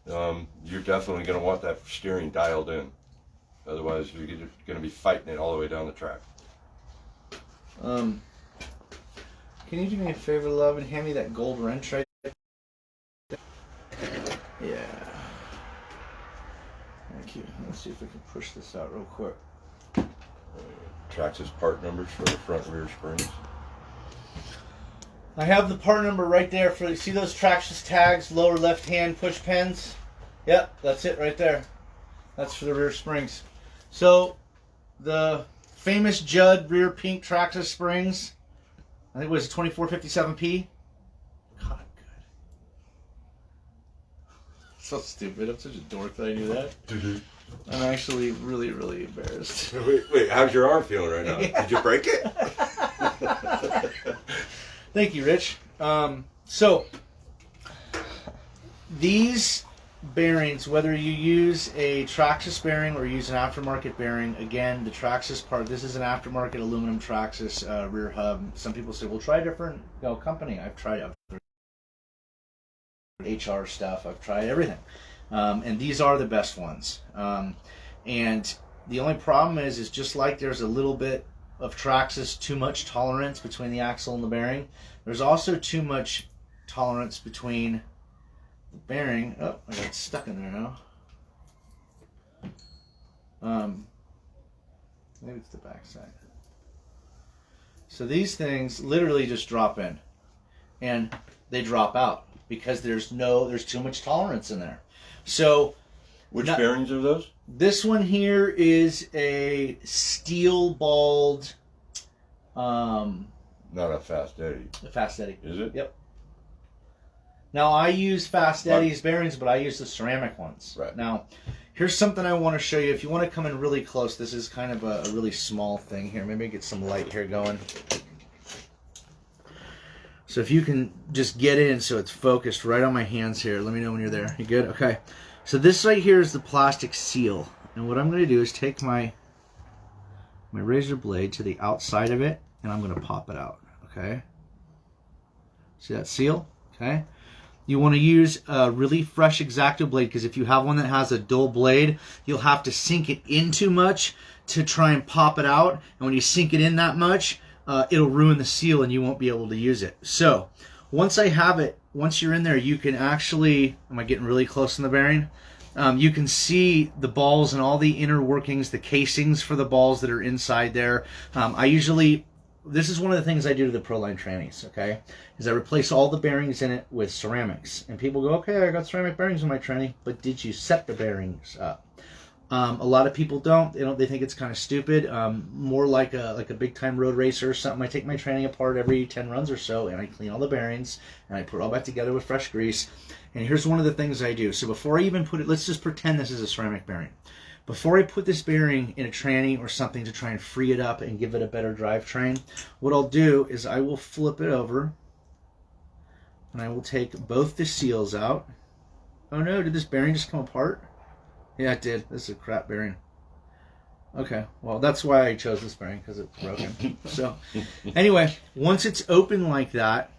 you're definitely going to want that steering dialed in. Otherwise, you're going to be fighting it all the way down the track. Can you do me a favor, love, and hand me that gold wrench right there? Yeah. Thank you. Let's see if we can push this out real quick. Traxxas part numbers for the front rear springs. I have the part number right there. For see those Traxxas tags, lower left hand push pins? Yep, that's it right there. That's for the rear springs. So the famous Judd rear pink Traxxas springs, I think it was 2457P. God, good. So stupid. I'm such a dork that I knew that. I'm actually really, really embarrassed. Wait, how's your arm feeling right now? Did you break it? Thank you, Rich. So these bearings, whether you use a Traxxas bearing or use an aftermarket bearing, again, the Traxxas part, this is an aftermarket aluminum Traxxas rear hub. Some people say, well, try a different company. I've tried HR stuff. I've tried everything. And these are the best ones. And the only problem is just like there's a little bit of Traxxas too much tolerance between the axle and the bearing, there's also too much tolerance between the bearing. Oh, I got stuck in there now. Maybe it's the back side. So these things literally just drop in and they drop out because there's too much tolerance in there. So Which bearings are those? This one here is a steel balled. Not a Fast Eddie. A Fast Eddie. Is it? Yep. Now I use Fast Eddie's bearings, but I use the ceramic ones. Right. Now, here's something I want to show you. If you want to come in really close, this is kind of a really small thing here. Maybe get some light here going. So if you can just get in so it's focused right on my hands here. Let me know when you're there. You good? Okay. So this right here is the plastic seal. And what I'm going to do is take my razor blade to the outside of it, and I'm going to pop it out. Okay. See that seal? Okay. You want to use a really fresh X-Acto blade, because if you have one that has a dull blade, you'll have to sink it in too much to try and pop it out. And when you sink it in that much, it'll ruin the seal and you won't be able to use it. So once I have it, once you're in there, you can actually, am I getting really close in the bearing? You can see the balls and all the inner workings, the casings for the balls that are inside there. This is one of the things I do to the Proline trannies, okay, is I replace all the bearings in it with ceramics. And people go, okay, I got ceramic bearings in my tranny, but did you set the bearings up? A lot of people don't. They think it's kind of stupid. More like a big time road racer or something. I take my tranny apart every 10 runs or so, and I clean all the bearings, and I put it all back together with fresh grease. And here's one of the things I do. So before I even put it, let's just pretend this is a ceramic bearing. Before I put this bearing in a tranny or something to try and free it up and give it a better drivetrain, what I'll do is I will flip it over, and I will take both the seals out. Oh no, did this bearing just come apart? Yeah, it did. This is a crap bearing. Okay, well, that's why I chose this bearing, because it's broken. So, anyway, once it's open like that,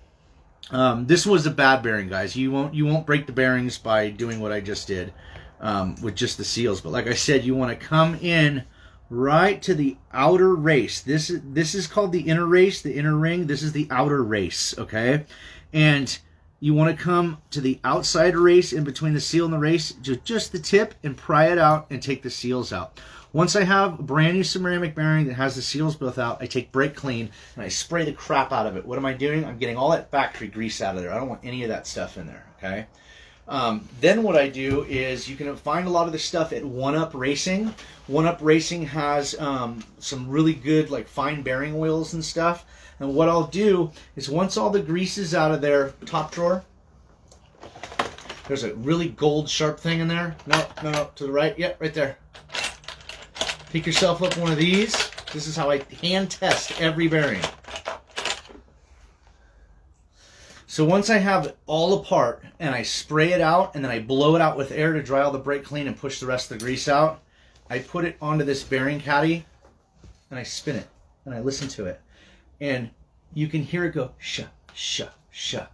this was a bad bearing, guys. You won't break the bearings by doing what I just did with just the seals. But like I said, you want to come in right to the outer race. This is called the inner race, the inner ring. This is the outer race, okay? And you want to come to the outside race in between the seal and the race, just the tip, and pry it out and take the seals out. Once I have a brand new ceramic bearing that has the seals both out, I take brake clean and I spray the crap out of it. What am I doing? I'm getting all that factory grease out of there. I don't want any of that stuff in there, okay? Then what I do is, you can find a lot of this stuff at 1UP Racing. 1UP Racing has some really good like fine bearing oils and stuff. And what I'll do is, once all the grease is out of their top drawer, there's a really gold sharp thing in there. No, to the right. Yep, right there. Pick yourself up one of these. This is how I hand test every bearing. So once I have it all apart and I spray it out and then I blow it out with air to dry all the brake clean and push the rest of the grease out, I put it onto this bearing caddy and I spin it and I listen to it. And you can hear it go sha, sha, sha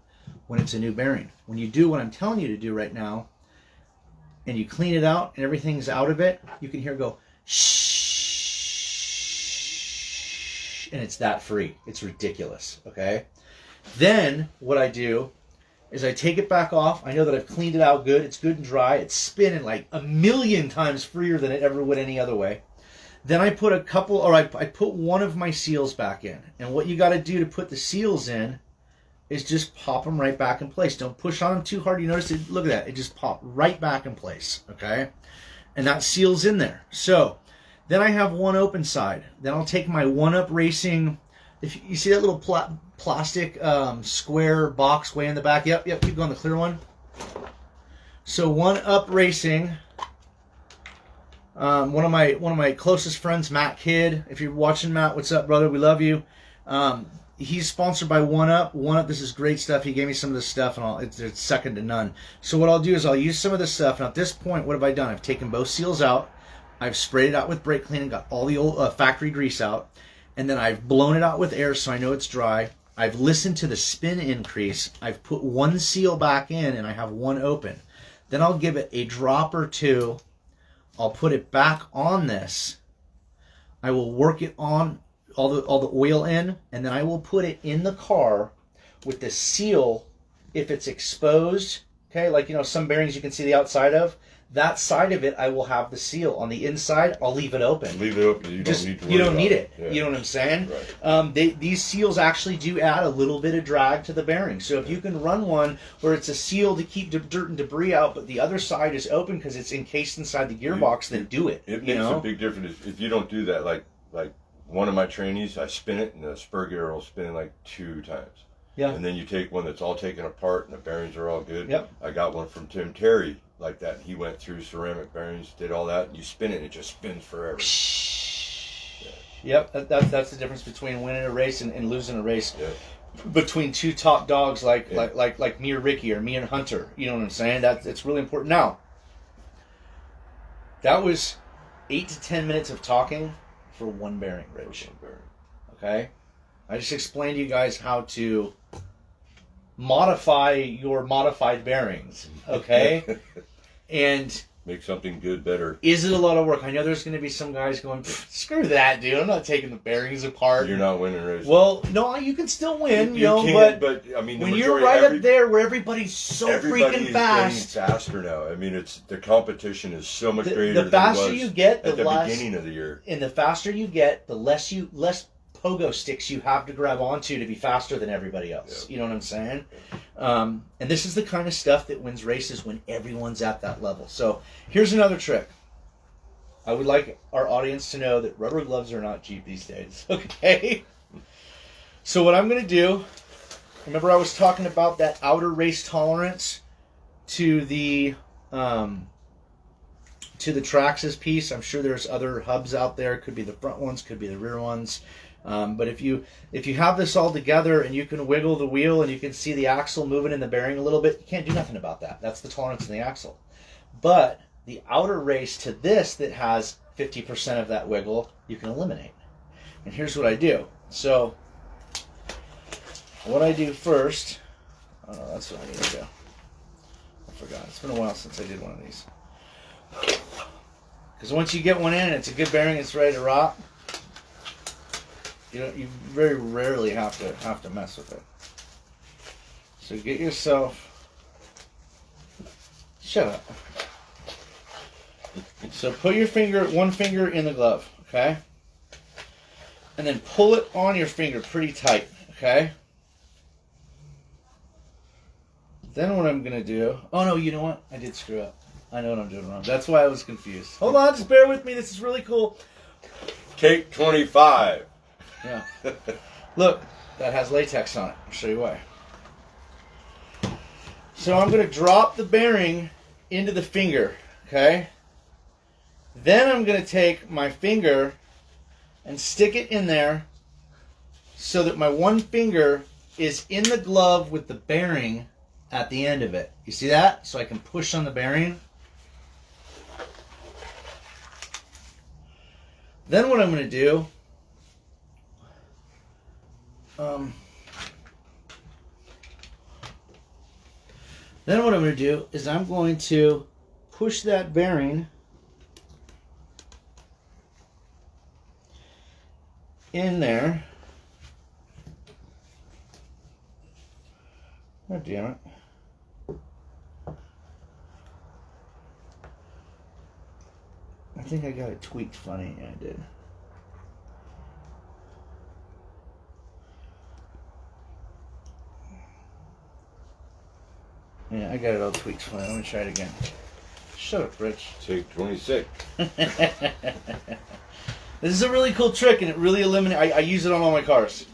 when it's a new bearing. When you do what I'm telling you to do right now and you clean it out and everything's out of it, you can hear it go shh, and it's that free. It's ridiculous, okay? Then what I do is I take it back off. I know that I've cleaned it out good. It's good and dry. It's spinning like a million times freer than it ever would any other way. Then I put I put one of my seals back in. And what you got to do to put the seals in is just pop them right back in place. Don't push on them too hard. You notice it? Look at that. It just popped right back in place, okay? And that seal's in there. So then I have one open side. Then I'll take my 1UP Racing. If you see that little plastic square box way in the back, yep, keep going, the clear one. So 1UP Racing, one of my closest friends, Matt Kidd. If you're watching, Matt, what's up, brother? We love you. He's sponsored by 1UP. 1UP, this is great stuff. He gave me some of this stuff, and it's second to none. So what I'll do is I'll use some of this stuff. And at this point, what have I done? I've taken both seals out. I've sprayed it out with brake clean and got all the old factory grease out. And then I've blown it out with air so I know it's dry. I've listened to the spin increase. I've put one seal back in and I have one open. Then I'll give it a drop or two. I'll put it back on this. I will work it on all the oil in, and then I will put it in the car with the seal, if it's exposed, okay, like, you know, some bearings you can see the outside of, that side of it, I will have the seal. On the inside, I'll leave it open. Leave it open. You don't need to worry about it. Yeah. You know what I'm saying? Right. These seals actually do add a little bit of drag to the bearing. So if you can run one where it's a seal to keep dirt and debris out, but the other side is open because it's encased inside the gearbox, then do it. It makes a big difference if you don't do that. Like one of my trainees, I spin it, and the spur gear will spin like 2 times. Yeah. And then you take one that's all taken apart, and the bearings are all good. Yep. I got one from Tim Terry like that. He went through ceramic bearings, did all that, and you spin it, and it just spins forever. Yep, that's the difference between winning a race and losing a race. Yeah. Between 2 top dogs like me or Ricky or me and Hunter. You know what I'm saying? It's really important. Now, that was 8 to 10 minutes of talking for one bearing, Rich. Okay? I just explained to you guys how to modify your modified bearings. Okay? And make something good better. Is it a lot of work? I know there's going to be some guys going, screw that, dude. I'm not taking the bearings apart. You're not winning races. Well, no, you can still win, you know, can, but I mean, when you're right up there where everybody's so freaking fast. Getting faster now. I mean, the competition is so much greater The than faster it was you get, at the beginning of the year. And the faster you get, the less pogo sticks you have to grab onto to be faster than everybody else. Yep. You know what I'm saying? And this is the kind of stuff that wins races when everyone's at that level. So here's another trick. I would like our audience to know that rubber gloves are not cheap these days. Okay? So what I'm going to do, remember I was talking about that outer race tolerance to the Traxxas piece. I'm sure there's other hubs out there. Could be the front ones, could be the rear ones. But if you have this all together and you can wiggle the wheel and you can see the axle moving in the bearing a little bit, you can't do nothing about that. That's the tolerance in the axle. But the outer race to this that has 50% of that wiggle, you can eliminate. And here's what I do. So what I do first, that's what I need to do. I forgot. It's been a while since I did one of these. Because once you get one in and it's a good bearing, it's ready to rock. You very rarely have to mess with it. So get yourself. Shut up. So put your one finger in the glove, okay? And then pull it on your finger pretty tight, okay? Then what I'm gonna do? Oh no, you know what? I did screw up. I know what I'm doing wrong. That's why I was confused. Hold on, just bear with me. This is really cool. Take 25. Yeah. Look, that has latex on it. I'll show you why. So I'm going to drop the bearing into the finger, okay? Then I'm going to take my finger and stick it in there so that my one finger is in the glove with the bearing at the end of it. You see that? So I can push on the bearing. Then what I'm going to do, is I'm going to push that bearing in there. Oh, damn it. I think I got it tweaked funny. Yeah, I did. Yeah, I got it all tweaked funny. Let me try it again. Shut up, Rich. Take 26. This is a really cool trick, and it really eliminates. I use it on all my cars.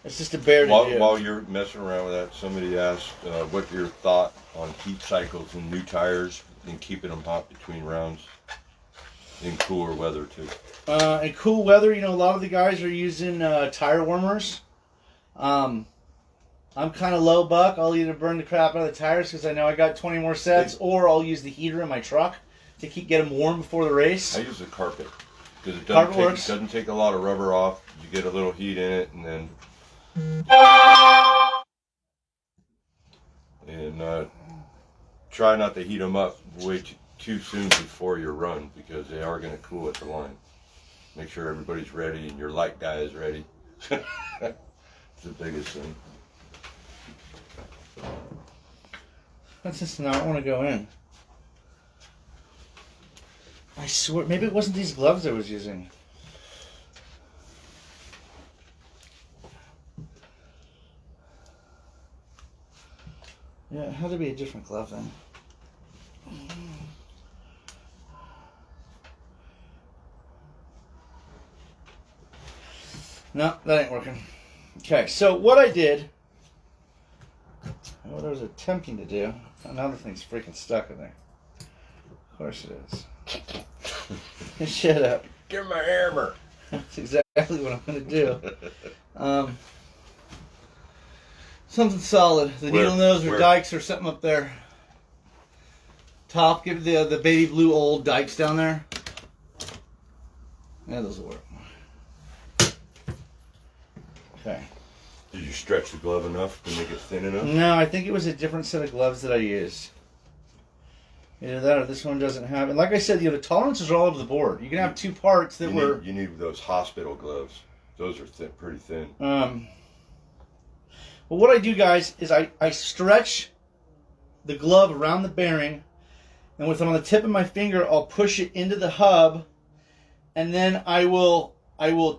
It's just a bear to do. While you're messing around with that, somebody asked what your thought on heat cycles and new tires and keeping them hot between rounds in cooler weather too. In cool weather, a lot of the guys are using tire warmers. I'm kind of low buck. I'll either burn the crap out of the tires because I know I got 20 more sets, or I'll use the heater in my truck to get them warm before the race. I use the carpet because it doesn't take a lot of rubber off. You get a little heat in it, and then try not to heat them up way too soon before your run because they are going to cool at the line. Make sure everybody's ready and your light guy is ready. It's the biggest thing. That's just not want to go in. I swear, maybe it wasn't these gloves I was using. Yeah, it had to be a different glove then. No, that ain't working. Okay, so what I did, what I was attempting to do, another thing's freaking stuck in there. Of course it is. Shut up. Give me my hammer. That's exactly what I'm going to do. Something solid. The needle nose or dikes or something up there. Top, give the baby blue old dikes down there. Yeah, those will work. Okay. Did you stretch the glove enough to make it thin enough? No, I think it was a different set of gloves that I used. Either that or this one doesn't have. And like I said, the tolerances are all over the board. You can have two parts that You need those hospital gloves. Those are pretty thin. Well, what I do, guys, is I stretch the glove around the bearing, and with it on the tip of my finger, I'll push it into the hub, and then I will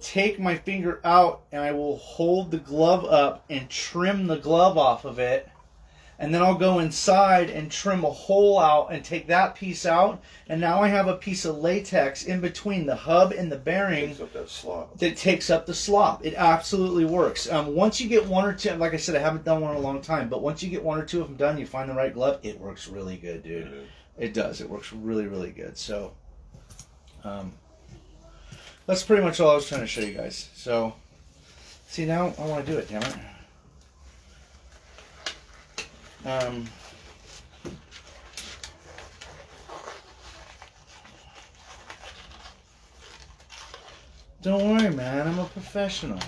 take my finger out and I will hold the glove up and trim the glove off of it. And then I'll go inside and trim a hole out and take that piece out. And now I have a piece of latex in between the hub and the bearing. Takes up that slop. That takes up the slop. It absolutely works. Once you get one or two, like I said, I haven't done one in a long time, but once you get one or two of them done, you find the right glove, it works really good, dude. Yeah. It does. It works really, really good. So, that's pretty much all I was trying to show you guys. So, see, now I want to do it, damn it. Don't worry, man. I'm a professional.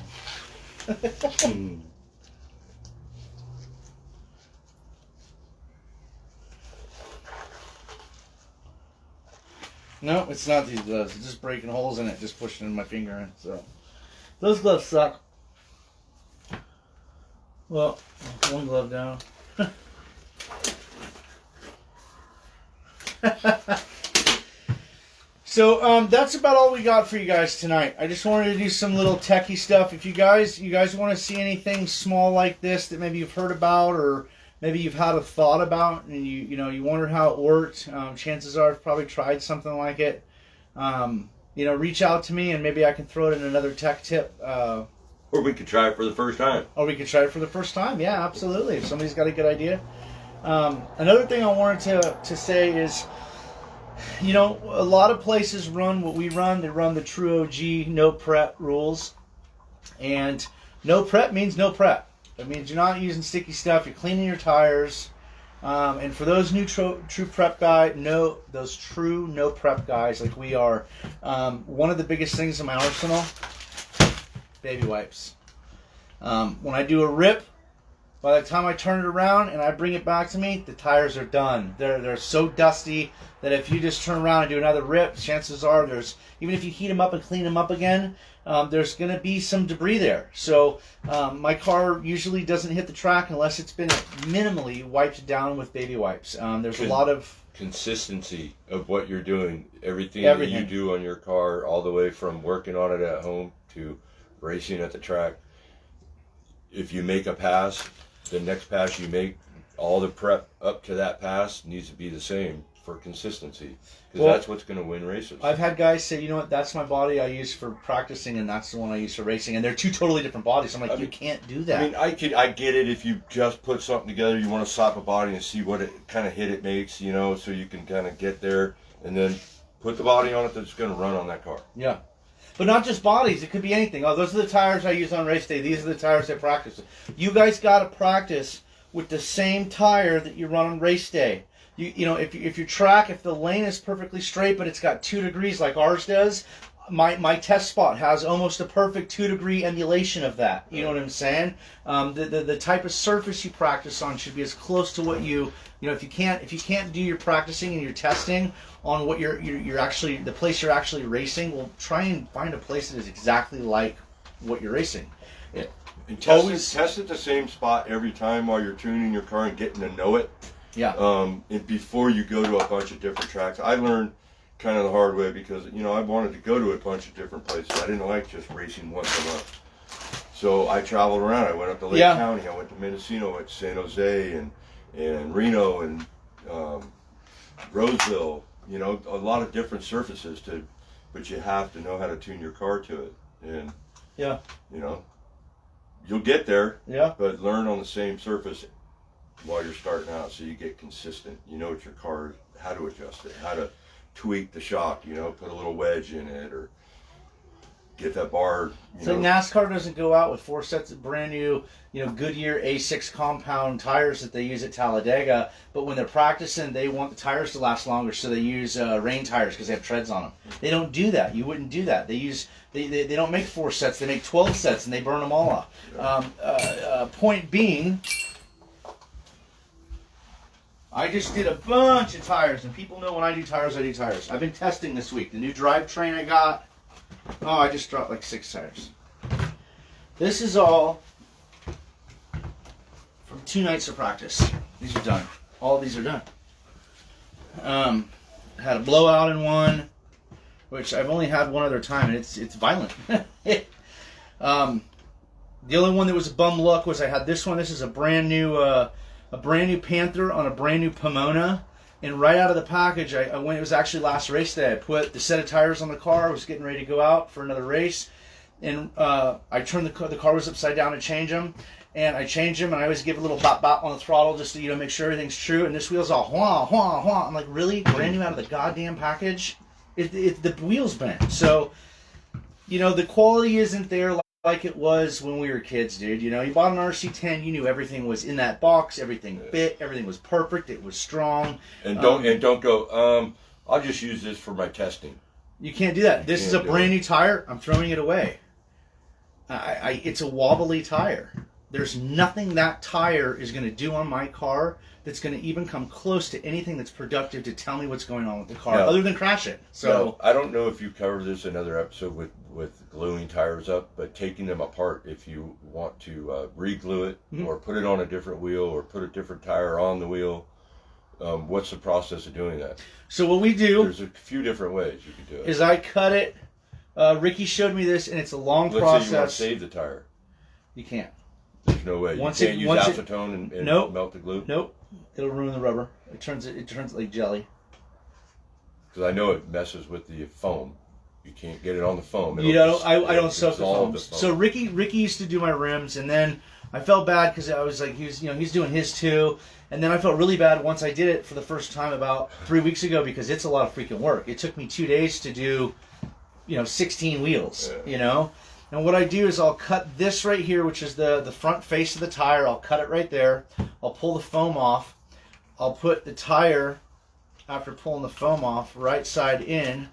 No, it's not these gloves. It's just breaking holes in it, just pushing my finger in. So, those gloves suck. Well, one glove down. So that's about all we got for you guys tonight. I just wanted to do some little techie stuff. If you guys want to see anything small like this that maybe you've heard about or maybe you've had a thought about and you wonder how it worked, chances are I've probably tried something like it. Reach out to me and maybe I can throw it in another tech tip. Or we could try it for the first time. Yeah, absolutely. If somebody's got a good idea. Another thing I wanted to say is, a lot of places run what we run. They run the true OG no prep rules. And no prep means no prep. It means you're not using sticky stuff. You're cleaning your tires. And for those new true prep guys, those true no prep guys like we are, one of the biggest things in my arsenal, baby wipes. When I do a rip, by the time I turn it around and I bring it back to me, the tires are done. They're so dusty that if you just turn around and do another rip, chances are even if you heat them up and clean them up again, there's going to be some debris there. So my car usually doesn't hit the track unless it's been minimally wiped down with baby wipes. There's a lot of consistency of what you're doing. Everything that you do on your car, all the way from working on it at home to racing at the track. If you make a pass, the next pass you make, all the prep up to that pass needs to be the same for consistency. Because that's what's going to win races. I've had guys say, you know what, that's my body I use for practicing and that's the one I use for racing. And they're two totally different bodies. I'm like, you can't do that. I get it if you just put something together, you want to slap a body and see what kind of hit it makes, so you can kind of get there and then put the body on it that's going to run on that car. Yeah. But not just bodies. It could be anything. Oh, those are the tires I use on race day. These are the tires I practice with. You guys got to practice with the same tire that you run on race day. If your track, if the lane is perfectly straight, but it's got 2 degrees like ours does, my test spot has almost a perfect 2-degree emulation of that. You know what I'm saying? The type of surface you practice on should be as close to what if you can't do your practicing and your testing on what you're actually, the place you're actually racing, well, try and find a place that is exactly like what you're racing. And test at the same spot every time while you're tuning your car and getting to know it. Yeah. And before you go to a bunch of different tracks, I learned kind of the hard way because, you know, I wanted to go to a bunch of different places. I didn't like just racing once a month. So I traveled around. I went up to Lake County. I went to Mendocino, went to San Jose and Reno and Roseville. You know, a lot of different surfaces but you have to know how to tune your car to it. And, Yeah. you know, you'll get there. Yeah. But learn on the same surface while you're starting out so you get consistent. You know what your car, how to adjust it, how to tweak the shock, you know, put a little wedge in it or get that bar. So NASCAR doesn't go out with 4 sets of brand new, you know, Goodyear A6 compound tires that they use at Talladega. But when they're practicing, they want the tires to last longer, so they use rain tires because they have treads on them. They don't do that. You wouldn't do that. They don't make 4 sets. They make 12 sets and they burn them all off. Point being, I just did a bunch of tires, and people know when I do tires, I do tires. I've been testing this week. The new drivetrain I got. Oh, I just dropped like 6 tires. This is all from 2 nights of practice. These are done. All of these are done. Had a blowout in one, which I've only had one other time, and it's violent. The only one that was a bum luck was I had this one. This is a brand new Panther on a brand new Pomona. And right out of the package, I went. It was actually last race day. I put the set of tires on the car. I was getting ready to go out for another race, and I turned the car was upside down to change them, and I changed them. And I always give a little bop bop on the throttle just to make sure everything's true. And this wheel's all wah wah wah. I'm like, really, brand new out of the goddamn package? The wheel's bent. So, the quality isn't there like it was when we were kids, dude. You bought an RC10, you knew everything was in that box, everything fit, everything was perfect, it was strong. And don't go, I'll just use this for my testing. You can't do that. This is a brand new tire. I'm throwing it away. It's a wobbly tire. There's nothing that tire is going to do on my car that's going to even come close to anything that's productive to tell me what's going on with the car, other than crash it. So I don't know if you covered this in another episode with gluing tires up, but taking them apart if you want to re-glue it or put it on a different wheel or put a different tire on the wheel. What's the process of doing that? So what we do... There's a few different ways you can do it. Is I cut it. Ricky showed me this, and it's a long process. Let's say you want to save the tire. You can't. There's no way. You can't use acetone and melt the glue? Nope. It'll ruin the rubber. It turns like jelly. Because I know it messes with the foam. You can't get it on the foam. I don't soak the foam. So Ricky used to do my rims, and then I felt bad because I was like, he's doing his too, and then I felt really bad once I did it for the first time about 3 weeks ago because it's a lot of freaking work. It took me 2 days to do, 16 wheels. And what I do is I'll cut this right here, which is the front face of the tire. I'll cut it right there. I'll pull the foam off. I'll put the tire, after pulling the foam off, right side in,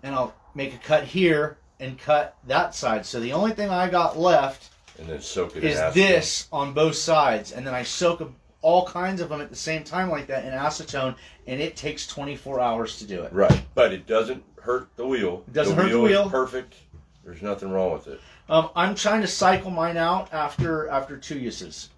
and I'll make a cut here and cut that side. So the only thing I got left and then soak it is this on both sides. And then I soak all kinds of them at the same time like that in acetone, and it takes 24 hours to do it. Right, but it doesn't hurt the wheel. It doesn't hurt the wheel. Is perfect. There's nothing wrong with it. I'm trying to cycle mine out after 2 uses.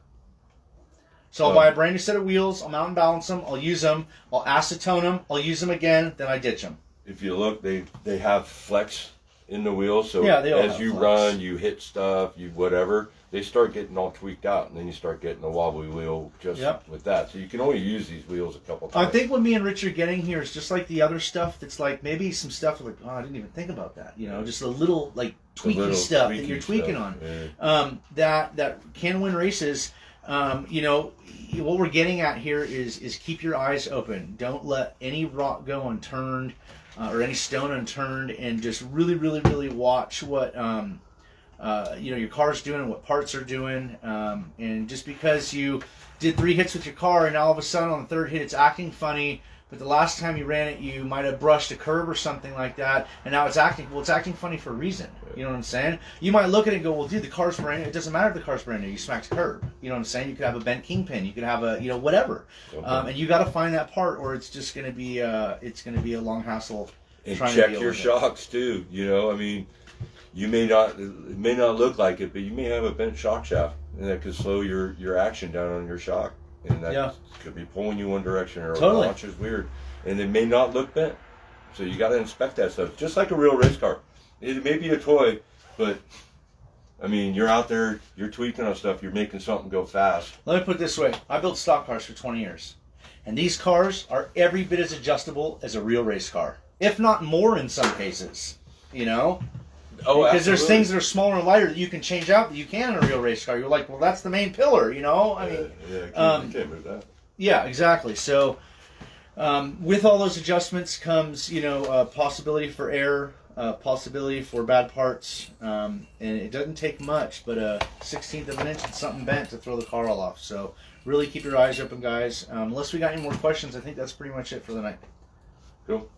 So I'll buy a brand new set of wheels. I'll mount and balance them. I'll use them. I'll acetone them. I'll use them again. Then I ditch them. If you look, they have flex in the wheel. So they all as you run, you hit stuff, you whatever, they start getting all tweaked out, and then you start getting a wobbly wheel just with that. So you can only use these wheels a couple times. I think what me and Rich are getting here is just like the other stuff. That's like maybe some stuff like, I didn't even think about that. Just a little like tweaky stuff that you're tweaking on. Yeah. That can win races. What we're getting at here is keep your eyes open. Don't let any rock go unturned or any stone unturned, and just really, really, really watch what your car's doing and what parts are doing. And just because you did 3 hits with your car and all of a sudden on the 3rd hit it's acting funny, but the last time you ran it you might have brushed a curb or something like that, and now it's acting funny for a reason. You know what I'm saying? You might look at it and go, well, dude, the car's brand new. It doesn't matter if the car's brand new. You smacked a curb. You know what I'm saying? You could have a bent kingpin. You could have a, whatever. And you got to find that part, or it's just going to be a long hassle. And check your shocks too. You may not, it may not look like it, but you may have a bent shock shaft, and that could slow your action down on your shock, and that could be pulling you one direction, or a launch is weird, and it may not look bent. So you got to inspect that stuff, just like a real race car. It may be a toy, but I mean, you're out there, you're tweaking on stuff, you're making something go fast. Let me put it this way. I built stock cars for 20 years. And these cars are every bit as adjustable as a real race car. If not more in some cases. You know? Oh, because there's absolutely. things that are smaller and lighter that you can change out that you can in a real race car. You're like, well, that's the main pillar, you know? I mean, you can't move that. Yeah, exactly. So, with all those adjustments comes, possibility for error, possibility for bad parts, and it doesn't take much, but a 1/16 of an inch and something bent to throw the car all off. So, really keep your eyes open, guys. Unless we got any more questions, I think that's pretty much it for the night. Cool.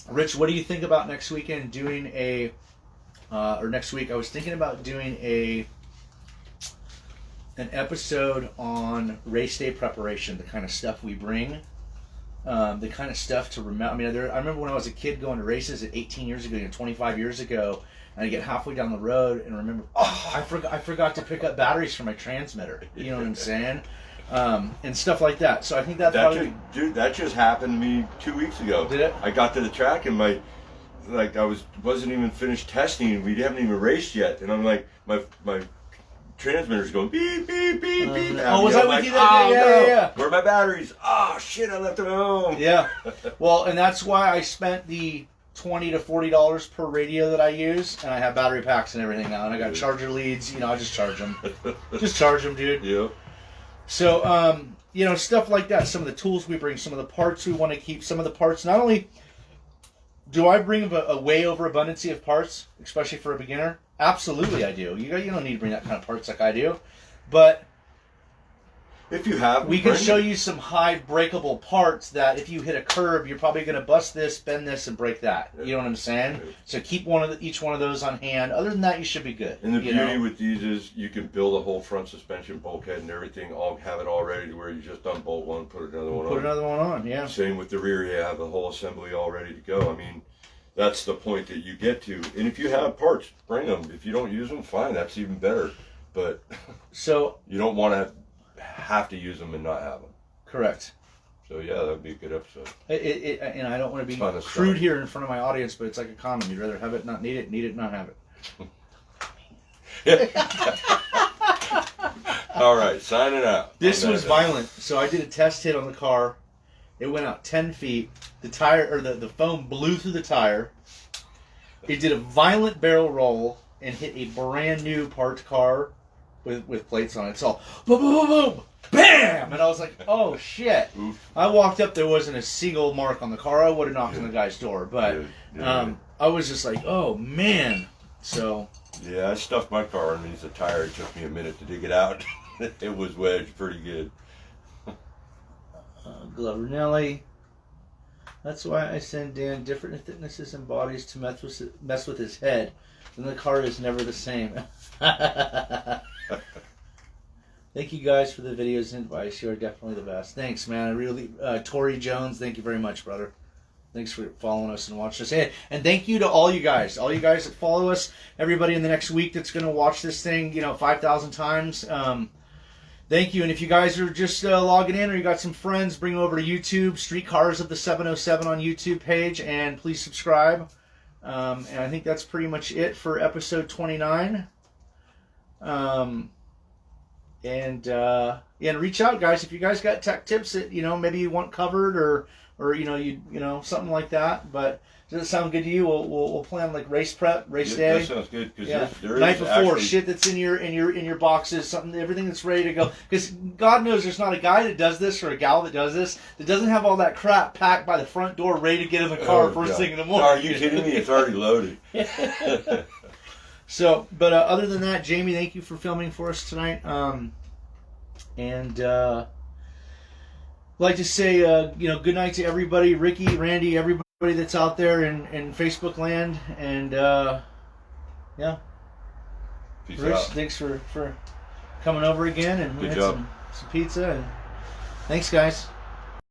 Rich, what do you think about next weekend doing or next week? I was thinking about doing an episode on race day preparation, the kind of stuff we bring, the kind of stuff to remember. I mean, I remember when I was a kid going to races at 18 years ago, 25 years ago, and I get halfway down the road and remember, I forgot to pick up batteries for my transmitter. You know what I'm saying? And stuff like that. So I think that's that just happened to me 2 weeks ago. Did it? I got to the track and I wasn't even finished testing. We haven't even raced yet, and I'm like, my transmitter's going beep beep beep beep. Was I with you that day? Yeah. Where are my batteries? Oh shit! I left them at home. Yeah. Well, and that's why I spent the $20 to $40 per radio that I use, and I have battery packs and everything now, and I got charger leads. I just charge them. Just charge them, dude. Yeah. So, stuff like that. Some of the tools we bring, some of the parts we want to keep, some of the parts. Not only do I bring a way over abundancy of parts, especially for a beginner, absolutely I do. You don't need to bring that kind of parts like I do, but if you have, we can show you some high breakable parts that if you hit a curb, you're probably going to bust this, bend this, and break that. Yeah. You know what I'm saying? Yeah. So keep each one of those on hand. Other than that, you should be good. And the beauty with these is you can build a whole front suspension bulkhead and everything, have it all ready to where you just unbolt one, put another one on. Put another one on, yeah. Same with the rear, you have the whole assembly all ready to go. I mean, that's the point that you get to. And if you have parts, bring them. If you don't use them, fine, that's even better. But so you don't want to have to use them and not have them. Correct. So yeah, that would be a good episode. And I don't want to be crude here in front of my audience, but it's like a condom. You'd rather have it, not need it, not have it. All right, signing out. This was violent. So I did a test hit on the car. It went out 10 feet. The tire, or the foam blew through the tire. It did a violent barrel roll and hit a brand new parked car with plates on it. It's all boom, boom, boom, boom, bam! And I was like, oh shit. Oof. I walked up, there wasn't a single mark on the car. I would have knocked on the guy's door, but I was just like, oh man. So yeah, I stuffed my car underneath the tire. It took me a minute to dig it out. It was wedged pretty good. Gloverelli. That's why I send Dan different thicknesses and bodies to mess with his head. Then the car is never the same. Thank you guys for the videos and advice. You are definitely the best. Thanks, man. I really, Tori Jones, thank you very much, brother. Thanks for following us and watching us. And thank you to all you guys that follow us. Everybody in the next week that's going to watch this thing, 5,000 times. Thank you. And if you guys are just logging in or you got some friends, bring them over to YouTube, Streetcars of the 707 on YouTube page, and please subscribe. And I think that's pretty much it for episode 29. And reach out, guys, if you guys got tech tips that maybe you want covered or something like that. But does it sound good to you? We'll plan like race prep, race day. That sounds good because there night is before, actually shit that's in your boxes, everything that's ready to go. Because God knows there's not a guy that does this or a gal that does this that doesn't have all that crap packed by the front door, ready to get in the car first thing in the morning. Are you kidding me? It's already loaded. So, but other than that, Jamie, thank you for filming for us tonight. I'd like to say, good night to everybody, Ricky, Randy, everybody that's out there in Facebook land, and Peace Rich, out. thanks for coming over again, and we Good had job. some pizza, and thanks, guys.